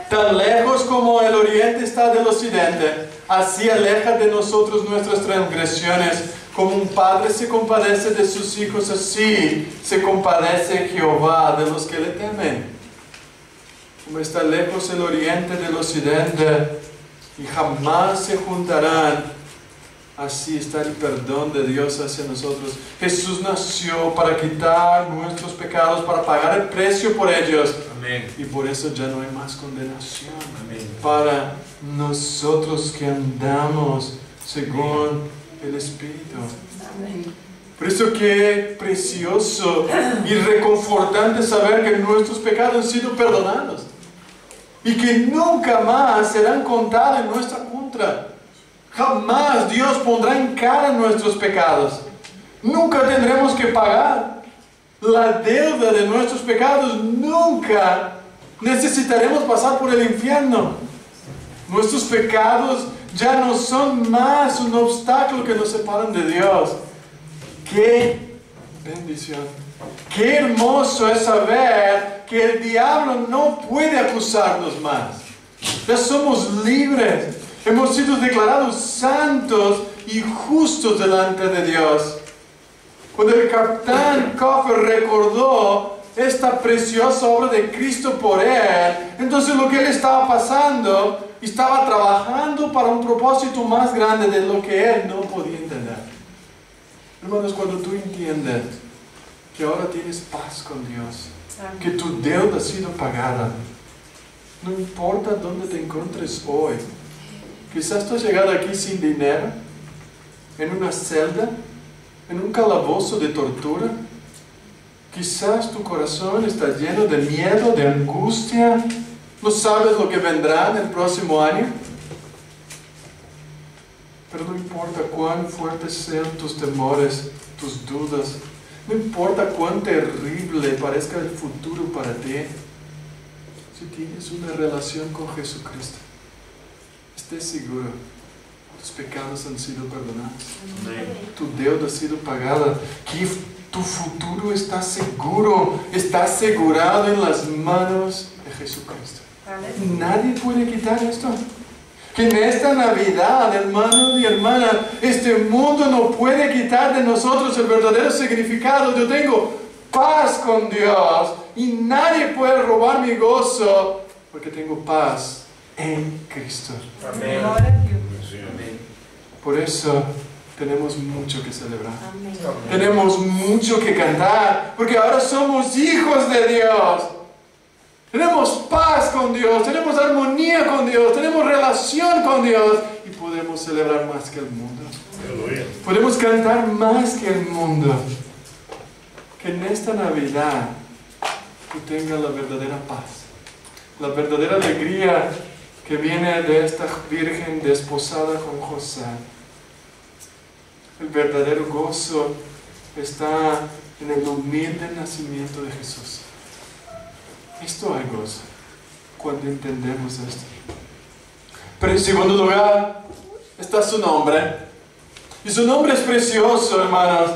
Tan lejos como el oriente está del occidente, así aleja de nosotros nuestras transgresiones. Como un padre se compadece de sus hijos, así se compadece Jehová de los que le temen. Como está lejos el oriente del occidente y jamás se juntarán, así está el perdón de Dios hacia nosotros. Jesús nació para quitar nuestros pecados, para pagar el precio por ellos. Amén. Y por eso ya no hay más condenación. Amén. Para nosotros que andamos según el Espíritu. Amén. Por eso qué precioso y reconfortante saber que nuestros pecados han sido perdonados y que nunca más serán contados en nuestra contra. Jamás Dios pondrá en cara nuestros pecados. Nunca tendremos que pagar la deuda de nuestros pecados. Nunca necesitaremos pasar por el infierno. Nuestros pecados ya no son más un obstáculo que nos separan de Dios. ¡Qué bendición! ¡Qué hermoso es saber que el diablo no puede acusarnos más! Ya somos libres. Hemos sido declarados santos y justos delante de Dios. Cuando el capitán Coffer recordó esta preciosa obra de Cristo por él, entonces lo que él estaba pasando, estaba trabajando para un propósito más grande de lo que él no podía entender. Hermanos, cuando tú entiendes que ahora tienes paz con Dios, que tu deuda ha sido pagada, no importa dónde te encuentres hoy. Quizás tú has llegado aquí sin dinero, en una celda, en un calabozo de tortura. Quizás tu corazón está lleno de miedo, de angustia. No sabes lo que vendrá en el próximo año. Pero no importa cuán fuertes sean tus temores, tus dudas. No importa cuán terrible parezca el futuro para ti. Si tienes una relación con Jesucristo, esté seguro tus pecados han sido perdonados. Amén. Tu deuda ha sido pagada. Que tu futuro está seguro, está asegurado en las manos de Jesucristo. Nadie puede quitar esto. Que en esta Navidad, hermano y hermana, este mundo no puede quitar de nosotros el verdadero significado. Yo tengo paz con Dios y nadie puede robar mi gozo porque tengo paz en Cristo. Amén. Por eso tenemos mucho que celebrar. Amén. Tenemos mucho que cantar porque ahora somos hijos de Dios. Tenemos paz con Dios, tenemos armonía con Dios, tenemos relación con Dios y podemos celebrar más que el mundo. Aleluya. Podemos cantar más que el mundo. Que en esta Navidad tú tengas la verdadera paz, la verdadera alegría que viene de esta Virgen desposada con José. El verdadero gozo está en el humilde nacimiento de Jesús. Esto hay gozo cuando entendemos esto. Pero en segundo lugar está su nombre. Y su nombre es precioso, hermanos.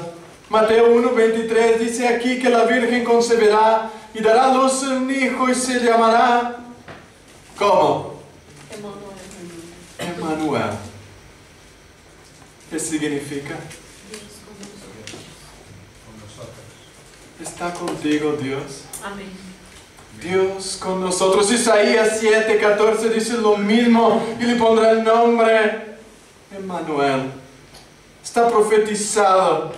Mateo 1:23 dice aquí que la Virgen concebirá y dará a luz un hijo y se llamará, ¿cómo? Emmanuel. ¿Qué significa? ¿Está contigo Dios? Amén. Dios con nosotros. Isaías 7:14 dice lo mismo y le pondrá el nombre Emmanuel. Está profetizado.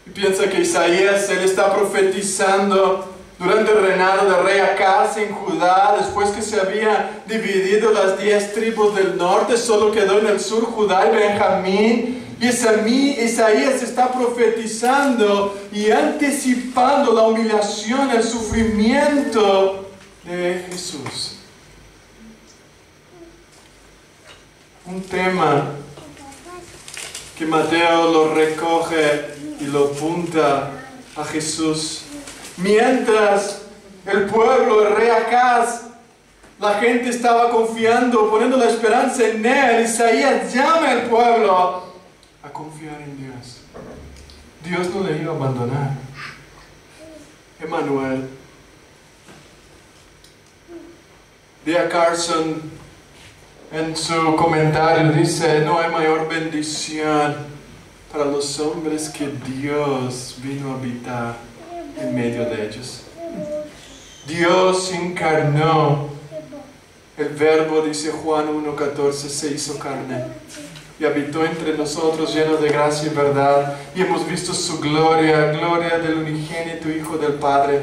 Y piensa que Isaías, él está profetizando durante el reinado del rey Acaz en Judá, después que se había dividido las 10 tribus del norte, solo quedó en el sur Judá y Benjamín. Y Isaías está profetizando y anticipando la humillación, el sufrimiento de Jesús. Un tema que Mateo lo recoge y lo apunta a Jesús. Mientras el pueblo, el rey Acaz, la gente estaba confiando, poniendo la esperanza en él, Isaías llama al pueblo a confiar en Dios. Dios no le iba a abandonar. Emmanuel. D.A. Carson en su comentario dice: no hay mayor bendición para los hombres que Dios vino a habitar en medio de ellos. Dios encarnó. El Verbo, dice Juan 1:14, se hizo carne y habitó entre nosotros lleno de gracia y verdad, y hemos visto su gloria, gloria del unigénito Hijo del Padre.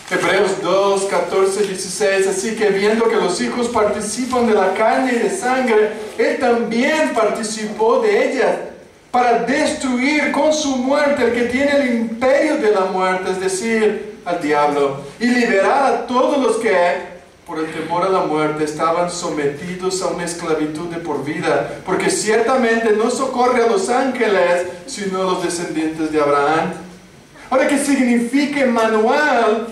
Hebreos 2:14-16, así que viendo que los hijos participan de la carne y de sangre, Él también participó de ella, para destruir con su muerte el que tiene el imperio de la muerte, es decir, al diablo, y liberar a todos los que por el temor a la muerte estaban sometidos a una esclavitud de por vida, porque ciertamente no socorre a los ángeles, sino a los descendientes de Abraham. Ahora, ¿qué significa Emmanuel?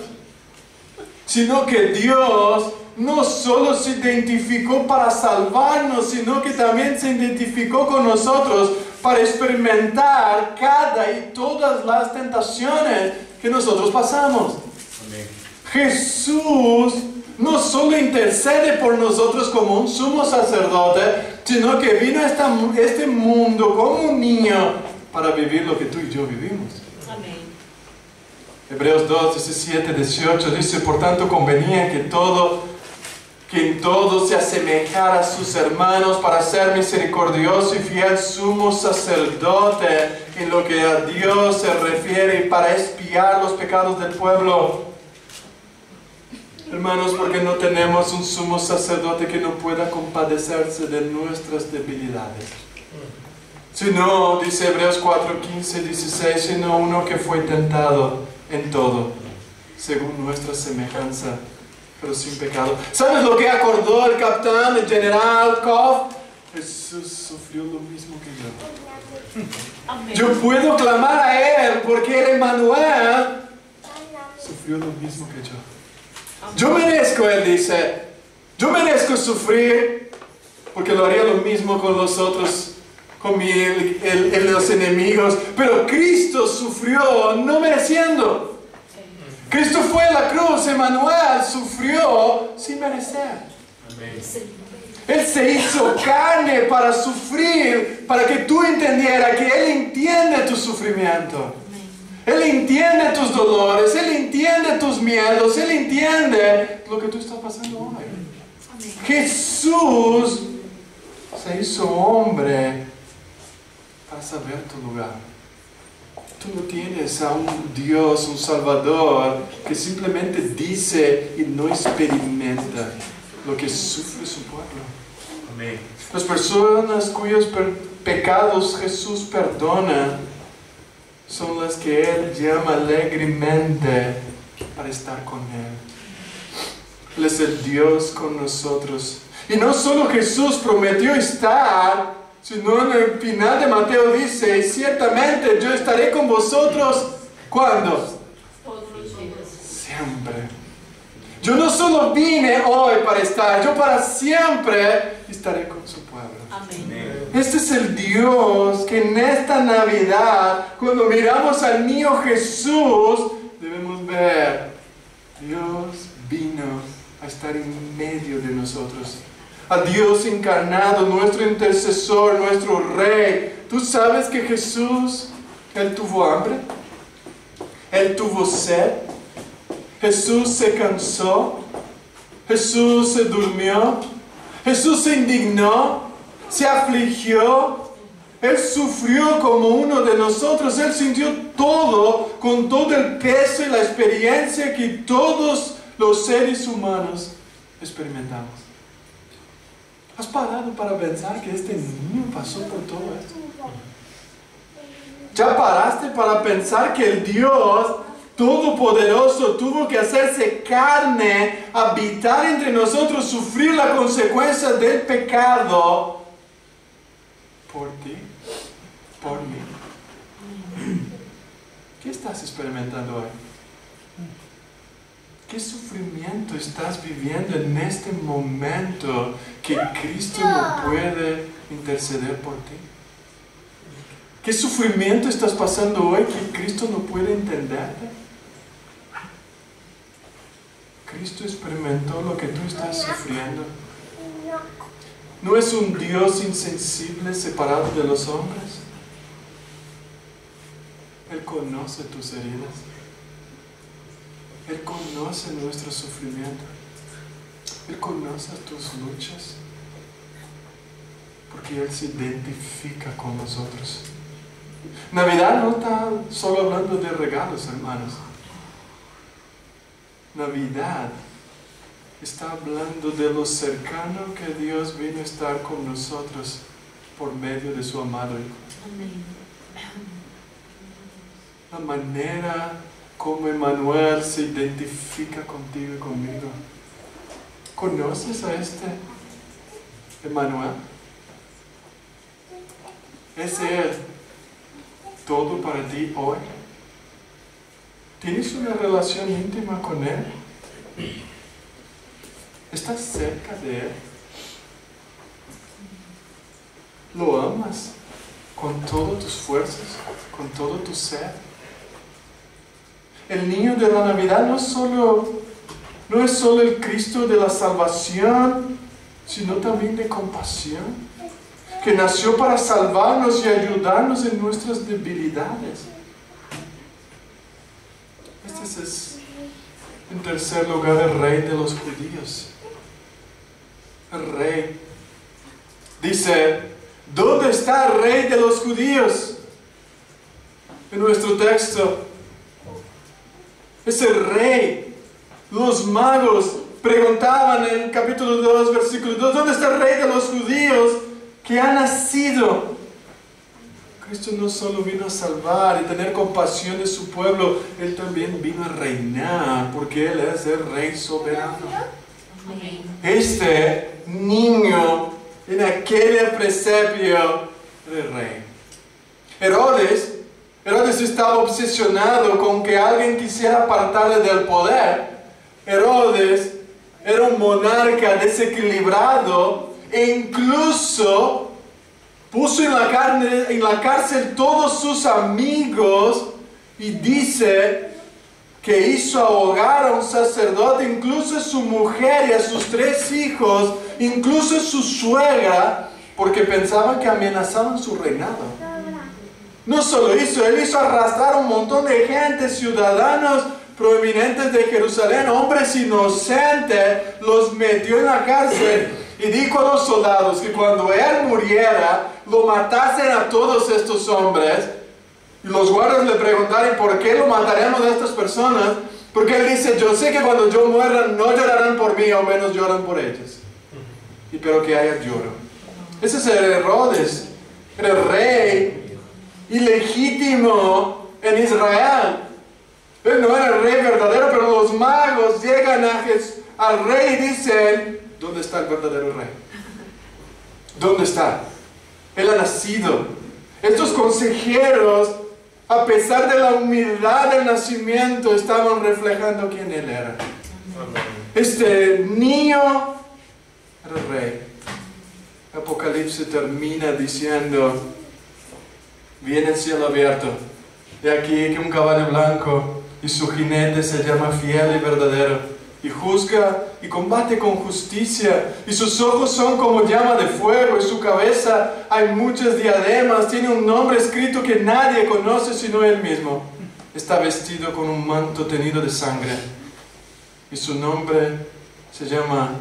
Sino que Dios no solo se identificó para salvarnos, sino que también se identificó con nosotros para experimentar cada y todas las tentaciones que nosotros pasamos. Amén. Jesús no solo intercede por nosotros como un sumo sacerdote, sino que vino a este mundo como un niño para vivir lo que tú y yo vivimos. Amén. Hebreos 2:17-18 dice: por tanto convenía que en todo se asemejara a sus hermanos para ser misericordioso y fiel sumo sacerdote en lo que a Dios se refiere y para expiar los pecados del pueblo. Hermanos, porque no tenemos un sumo sacerdote que no pueda compadecerse de nuestras debilidades. Sino, dice Hebreos 4:15-16, sino uno que fue tentado en todo, según nuestra semejanza, pero sin pecado. ¿Sabes lo que acordó el capitán, el general Koff? Jesús sufrió lo mismo que yo. Amén. Yo puedo clamar a Él porque el Emmanuel sufrió lo mismo que yo. Yo merezco, Él dice, yo merezco sufrir, porque lo haría lo mismo con los otros, con los enemigos. Pero Cristo sufrió no mereciendo. Cristo fue a la cruz, Emmanuel sufrió sin merecer. Él se hizo carne para sufrir, para que tú entendieras que Él entiende tu sufrimiento. Él entiende tus dolores, Él entiende tus miedos, Él entiende lo que tú estás pasando hoy. Jesús se hizo hombre para saber tu lugar. Tú no tienes a un Dios, un Salvador, que simplemente dice y no experimenta lo que sufre su pueblo. Amén. Las personas cuyos pecados Jesús perdona son las que Él llama alegremente para estar con Él. Él es el Dios con nosotros. Y no solo Jesús prometió estar, sino en el final de Mateo dice, ciertamente yo estaré con vosotros, ¿cuándo? Siempre. Yo no solo vine hoy para estar, yo para siempre estaré con su pueblo. Amén. Este es el Dios que en esta Navidad, cuando miramos al niño Jesús, debemos ver, Dios vino a estar en medio de nosotros. A Dios encarnado, nuestro intercesor, nuestro Rey. ¿Tú sabes que Jesús, Él tuvo hambre? Él tuvo sed. Jesús se cansó. Jesús se durmió. Jesús se indignó. Se afligió. Él sufrió como uno de nosotros. Él sintió todo, con todo el peso y la experiencia que todos los seres humanos experimentamos. ¿Has parado para pensar que este niño pasó por todo esto? ¿Ya paraste para pensar que el Dios Todopoderoso tuvo que hacerse carne, habitar entre nosotros, sufrir la consecuencia del pecado por ti, por mí? ¿Qué estás experimentando hoy? ¿Qué sufrimiento estás viviendo en este momento que Cristo no puede interceder por ti? ¿Qué sufrimiento estás pasando hoy que Cristo no puede entenderte? Cristo experimentó lo que tú estás sufriendo. ¿No es un Dios insensible, separado de los hombres? Él conoce tus heridas. Él conoce nuestro sufrimiento. Él conoce tus luchas. Porque Él se identifica con nosotros. Navidad no está solo hablando de regalos, hermanos. Navidad está hablando de lo cercano que Dios vino a estar con nosotros por medio de su amado Hijo. La manera como Emmanuel se identifica contigo y conmigo. ¿Conoces a este Emmanuel? ¿Es Él todo para ti hoy? ¿Tienes una relación íntima con Él? ¿Estás cerca de Él? ¿Lo amas con todas tus fuerzas, con todo tu ser? El niño de la Navidad no es solo el Cristo de la salvación, sino también de compasión, que nació para salvarnos y ayudarnos en nuestras debilidades. Este es, en tercer lugar, el Rey de los judíos. El Rey. Dice, ¿dónde está el Rey de los judíos? En nuestro texto. Es el Rey. Los magos preguntaban en el capítulo 2, versículo 2, ¿dónde está el Rey de los judíos que ha nacido? Cristo no solo vino a salvar y tener compasión de su pueblo, Él también vino a reinar, porque Él es el Rey soberano. Este niño en aquel presepio era el Rey. Herodes estaba obsesionado con que alguien quisiera apartarle del poder. Herodes era un monarca desequilibrado e incluso puso en la cárcel todos sus amigos y dice que hizo ahogar a un sacerdote, incluso a su mujer y a sus 3 hijos, incluso a su suegra, porque pensaban que amenazaban su reinado. No solo hizo, él hizo arrastrar a un montón de gente, ciudadanos prominentes de Jerusalén, hombres inocentes, los metió en la cárcel y dijo a los soldados que cuando él muriera, lo matasen a todos estos hombres. Y los guardias le preguntaron, ¿por qué lo mataremos a estas personas? Porque él dice, yo sé que cuando yo muera no llorarán por mí, o menos lloran por ellos. Y pero que haya lloro. Ese es el Herodes, el rey ilegítimo en Israel. Él no era el rey verdadero, pero los magos llegan al rey y dicen, ¿dónde está el verdadero rey? ¿Dónde está? Él ha nacido. Estos consejeros, a pesar de la humildad del nacimiento, estaban reflejando quién él era. Este niño era el rey. Apocalipsis termina diciendo, viene el cielo abierto, de aquí que un caballo blanco y su jinete se llama Fiel y Verdadero, y juzga y combate con justicia, y sus ojos son como llama de fuego, y su cabeza hay muchas diademas, tiene un nombre escrito que nadie conoce sino él mismo. Está vestido con un manto teñido de sangre, y su nombre se llama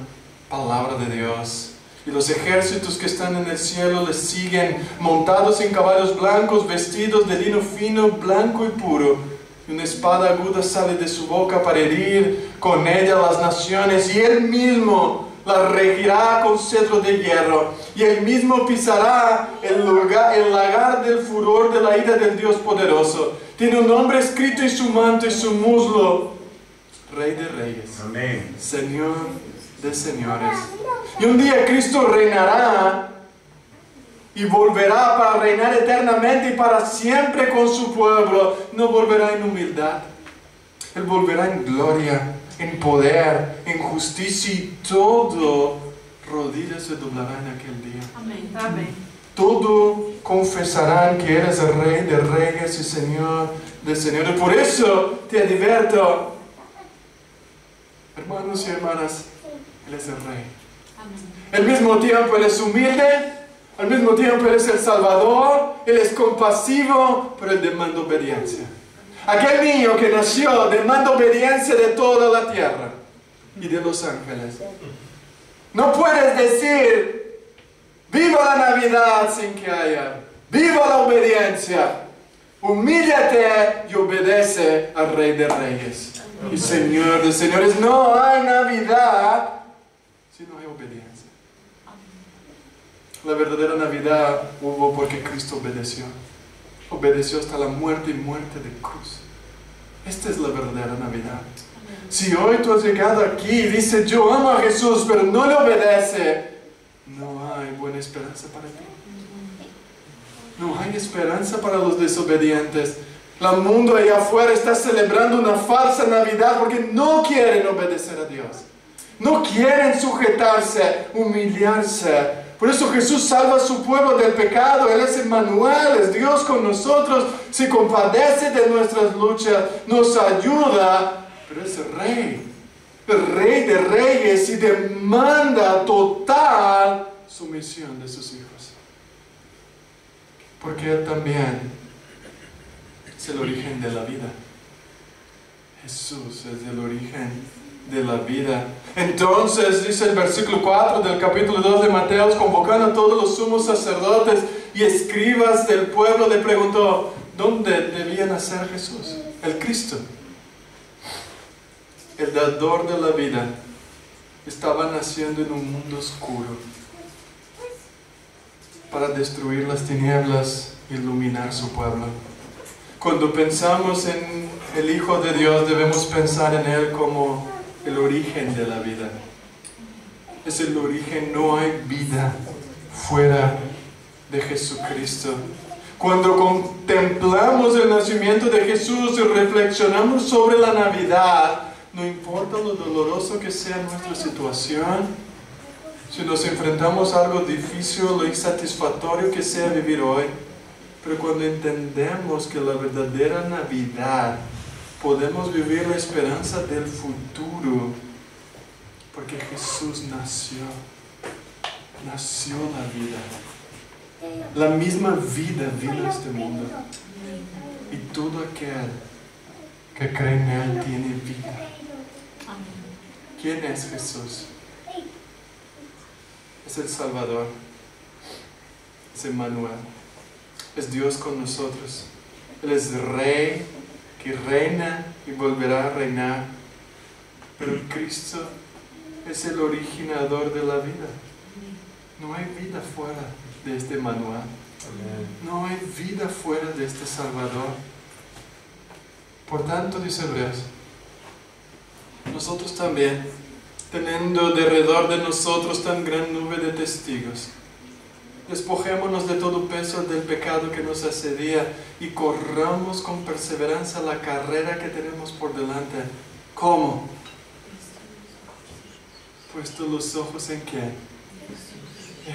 Palabra de Dios. Y los ejércitos que están en el cielo le siguen, montados en caballos blancos, vestidos de lino fino, blanco y puro. Y una espada aguda sale de su boca para herir con ella las naciones, y él mismo las regirá con cetro de hierro. Y él mismo pisará el lagar del furor de la ira del Dios poderoso. Tiene un nombre escrito en su manto y su muslo: Rey de Reyes. Amén. Señor de señores. Y un día Cristo reinará y volverá para reinar eternamente y para siempre con su pueblo. No volverá en humildad. Él volverá en gloria, en poder, en justicia, y todo rodilla se doblará en aquel día. Amén. Amén. Todo confesarán que eres el Rey de Reyes y Señor de señores. Por eso te advierto, hermanos y hermanas, Él es el Rey. Al mismo tiempo Él es humilde, al mismo tiempo Él es el Salvador, Él es compasivo, pero Él demanda obediencia. Aquel niño que nació demanda obediencia de toda la tierra y de los ángeles. No puedes decir, viva la Navidad sin que haya, viva la obediencia. Humíllate y obedece al Rey de Reyes y Señor de señores. No hay Navidad si no hay obediencia. La verdadera Navidad hubo porque Cristo obedeció. Obedeció hasta la muerte y muerte de cruz. Esta es la verdadera Navidad. Si hoy tú has llegado aquí y dices, yo amo a Jesús, pero no le obedece, no hay buena esperanza para ti. No hay esperanza para los desobedientes. El mundo allá afuera está celebrando una falsa Navidad porque no quieren obedecer a Dios. No quieren sujetarse, humillarse. Por eso Jesús salva a su pueblo del pecado. Él es Emmanuel, es Dios con nosotros. Se compadece de nuestras luchas, nos ayuda. Pero es el Rey de Reyes, y demanda total sumisión de sus hijos. Porque Él también es el origen de la vida. Jesús es el origen de la vida. Entonces, dice el versículo 4 del capítulo 2 de Mateo, convocando a todos los sumos sacerdotes y escribas del pueblo, le preguntó, ¿dónde debía nacer Jesús? El Cristo, el dador de la vida, estaba naciendo en un mundo oscuro para destruir las tinieblas e iluminar su pueblo. Cuando pensamos en el Hijo de Dios, debemos pensar en Él como el origen de la vida. Es el origen, no hay vida fuera de Jesucristo. Cuando contemplamos el nacimiento de Jesús y reflexionamos sobre la Navidad, no importa lo doloroso que sea nuestra situación, si nos enfrentamos a algo difícil o insatisfactorio que sea vivir hoy, pero cuando entendemos que la verdadera Navidad podemos vivir la esperanza del futuro, porque Jesús nació la vida. La misma vida vino a este mundo. Y todo aquel que cree en Él tiene vida. ¿Quién es Jesús? Es el Salvador. Es Emmanuel. Es Dios con nosotros. Él es Rey que reina y volverá a reinar. Pero Cristo es el originador de la vida. No hay vida fuera de este Emmanuel. No hay vida fuera de este Salvador. Por tanto, dice Hebreos, nosotros también, teniendo alrededor de nosotros tan gran nube de testigos, despojémonos de todo peso del pecado que nos asedia y corramos con perseverancia la carrera que tenemos por delante. ¿Cómo? Puesto los ojos en ¿quién?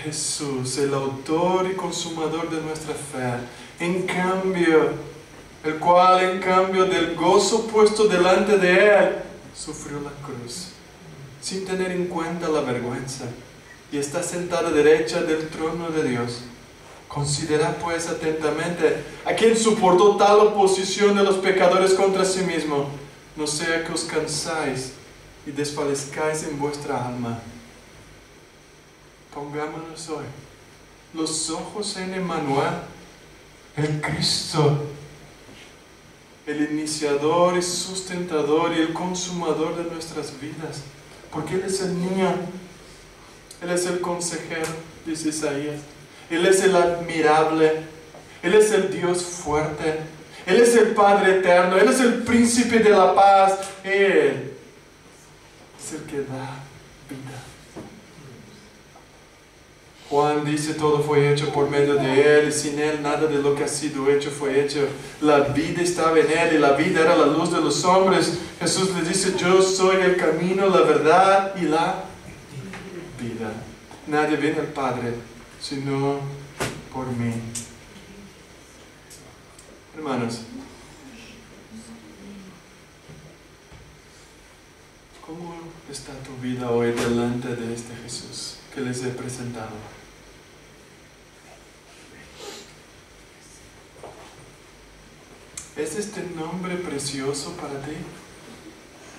Jesús, el autor y consumador de nuestra fe. El cual en cambio del gozo puesto delante de Él, sufrió la cruz, sin tener en cuenta la vergüenza, y está sentado a la derecha del trono de Dios. Considera pues atentamente a quien soportó tal oposición de los pecadores contra sí mismo, no sea que os cansáis y desfallezcáis en vuestra alma. Pongámonos hoy los ojos en Emmanuel, el Cristo, el iniciador y sustentador y el consumador de nuestras vidas, porque Él es el niño, Él es el consejero, dice Isaías, Él es el admirable, Él es el Dios fuerte, Él es el Padre eterno, Él es el príncipe de la paz, Él es el que da vida. Juan dice, todo fue hecho por medio de Él, y sin Él nada de lo que ha sido hecho fue hecho. La vida estaba en Él, y la vida era la luz de los hombres. Jesús le dice, yo soy el camino, la verdad y la vida. Nadie viene al Padre, sino por mí. Hermanos, ¿cómo está tu vida hoy delante de este Jesús que les he presentado? ¿Es este nombre precioso para ti?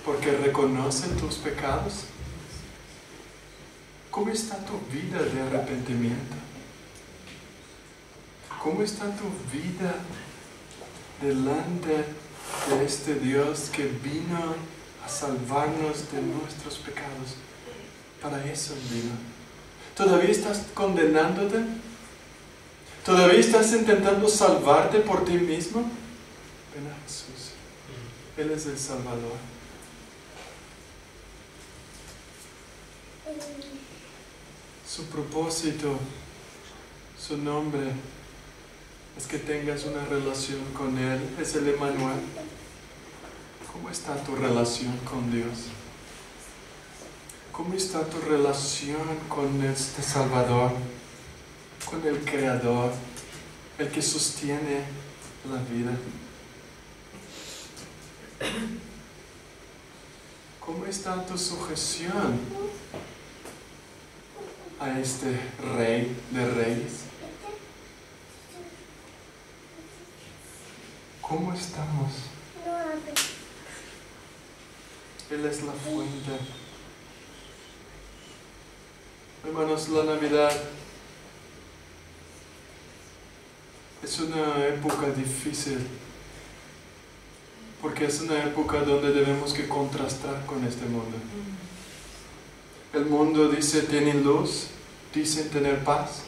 Porque reconoce tus pecados. ¿Cómo está tu vida de arrepentimiento? ¿Cómo está tu vida delante de este Dios que vino a salvarnos de nuestros pecados? Para eso vino. ¿Todavía estás condenándote? ¿Todavía estás intentando salvarte por ti mismo? Ven a Jesús. Él es el Salvador. Su propósito, su nombre, es que tengas una relación con Él. Es el Emmanuel. ¿Cómo está tu relación con Dios? ¿Cómo está tu relación con este Salvador? Con el Creador, el que sostiene la vida. ¿Cómo está tu sujeción a este Rey de Reyes? ¿Cómo estamos? Él es la fuente. Hermanos, la Navidad es una época difícil, porque es una época donde debemos que contrastar con este mundo. El mundo dice tienen luz, dicen tener paz,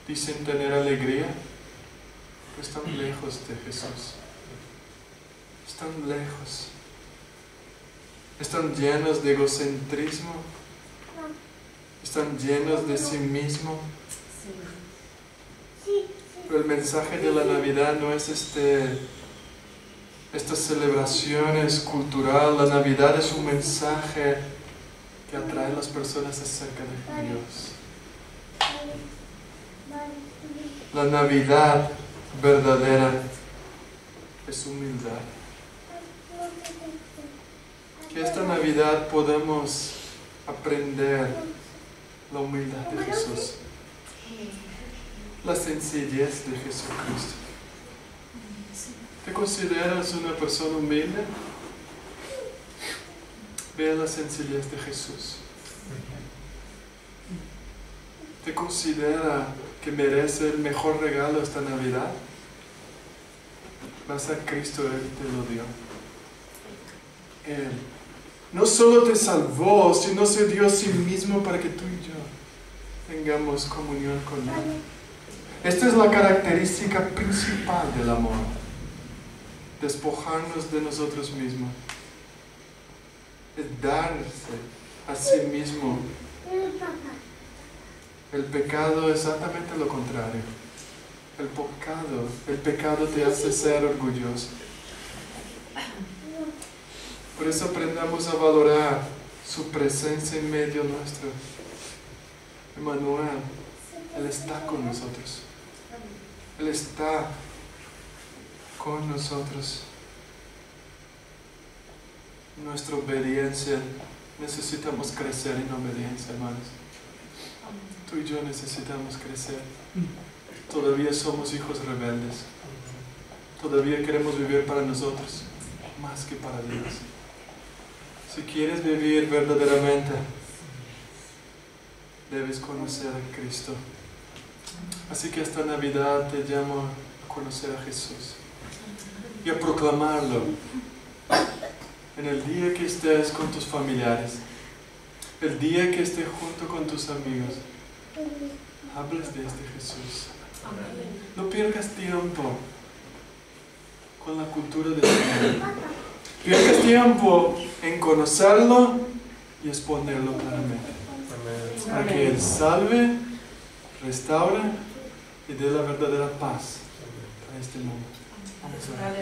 dicen tener alegría, pero están lejos de Jesús. Están lejos. Están llenos de egocentrismo. Están llenos de sí mismo. Pero el mensaje de la Navidad no es estas celebraciones culturales. La Navidad es un mensaje que atrae a las personas acerca de Dios. La Navidad verdadera es humildad. Que esta Navidad podamos aprender la humildad de Jesús, la sencillez de Jesucristo. ¿Te consideras una persona humilde? Ve la sencillez de Jesús. ¿Te considera que merece el mejor regalo esta Navidad? Vas a Cristo, Él te lo dio. Él no solo te salvó, sino se dio a sí mismo para que tú y yo tengamos comunión con Él. Esta es la característica principal del amor. Despojarnos de nosotros mismos. Es darse a sí mismo. El pecado es exactamente lo contrario. El pecado te hace ser orgulloso. Por eso aprendamos a valorar su presencia en medio nuestro. Emmanuel, Él está con nosotros. Él está con nosotros. Nuestra obediencia, necesitamos crecer en obediencia, hermanos. Tú y yo necesitamos crecer. Todavía somos hijos rebeldes. Todavía queremos vivir para nosotros, más que para Dios. Si quieres vivir verdaderamente, debes conocer a Cristo. Así que esta Navidad te llamo a conocer a Jesús y a proclamarlo en el día que estés con tus familiares, el día que estés junto con tus amigos. Hables de este Jesús. No pierdas tiempo con la cultura del mundo. Pierdas tiempo en conocerlo y exponerlo claramente. Para que Él salve, restaure y dé la verdadera paz para este mundo. Vamos a orar.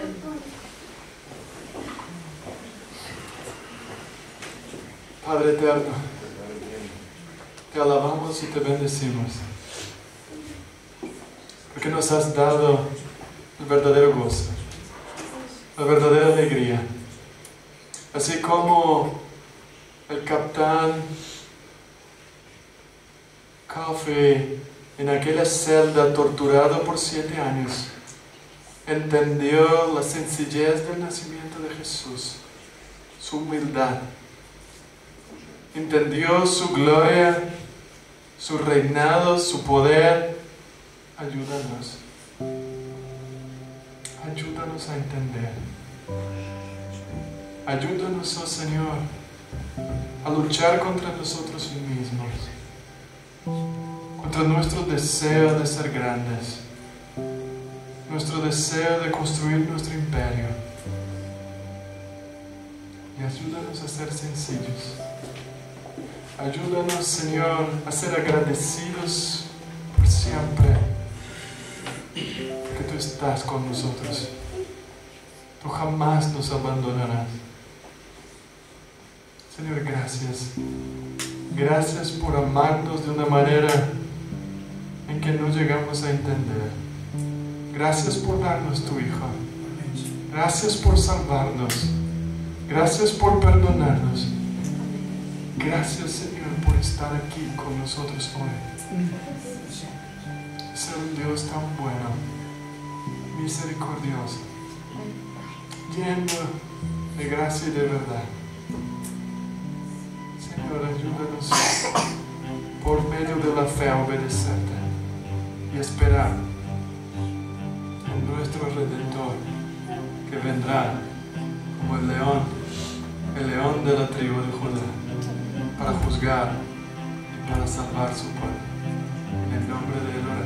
Padre eterno, te alabamos y te bendecimos, porque nos has dado el verdadero gozo, la verdadera alegría. Así como el capitán Coffee en aquella celda torturado por 7 años entendió la sencillez del nacimiento de Jesús, su humildad. Entendió su gloria, su reinado, su poder. Ayúdanos. Ayúdanos a entender. Ayúdanos, oh Señor, a luchar contra nosotros mismos, contra nuestro deseo de ser grandes, nuestro deseo de construir nuestro imperio. Y ayúdanos a ser sencillos. Ayúdanos, Señor, a ser agradecidos por siempre, porque tú estás con nosotros. Tú jamás nos abandonarás. Señor, gracias. Gracias por amarnos de una manera en que no llegamos a entender. Gracias por darnos tu Hijo. Gracias por salvarnos. Gracias por perdonarnos. Gracias, Señor, por estar aquí con nosotros hoy. Ser un Dios tan bueno, misericordioso, lleno de gracia y de verdad. Señor, ayúdanos por medio de la fe a obedecerte y esperar en nuestro Redentor, que vendrá como el león de la tribu de Judá, para juzgar y para salvar su pueblo. En el nombre de Él oramos.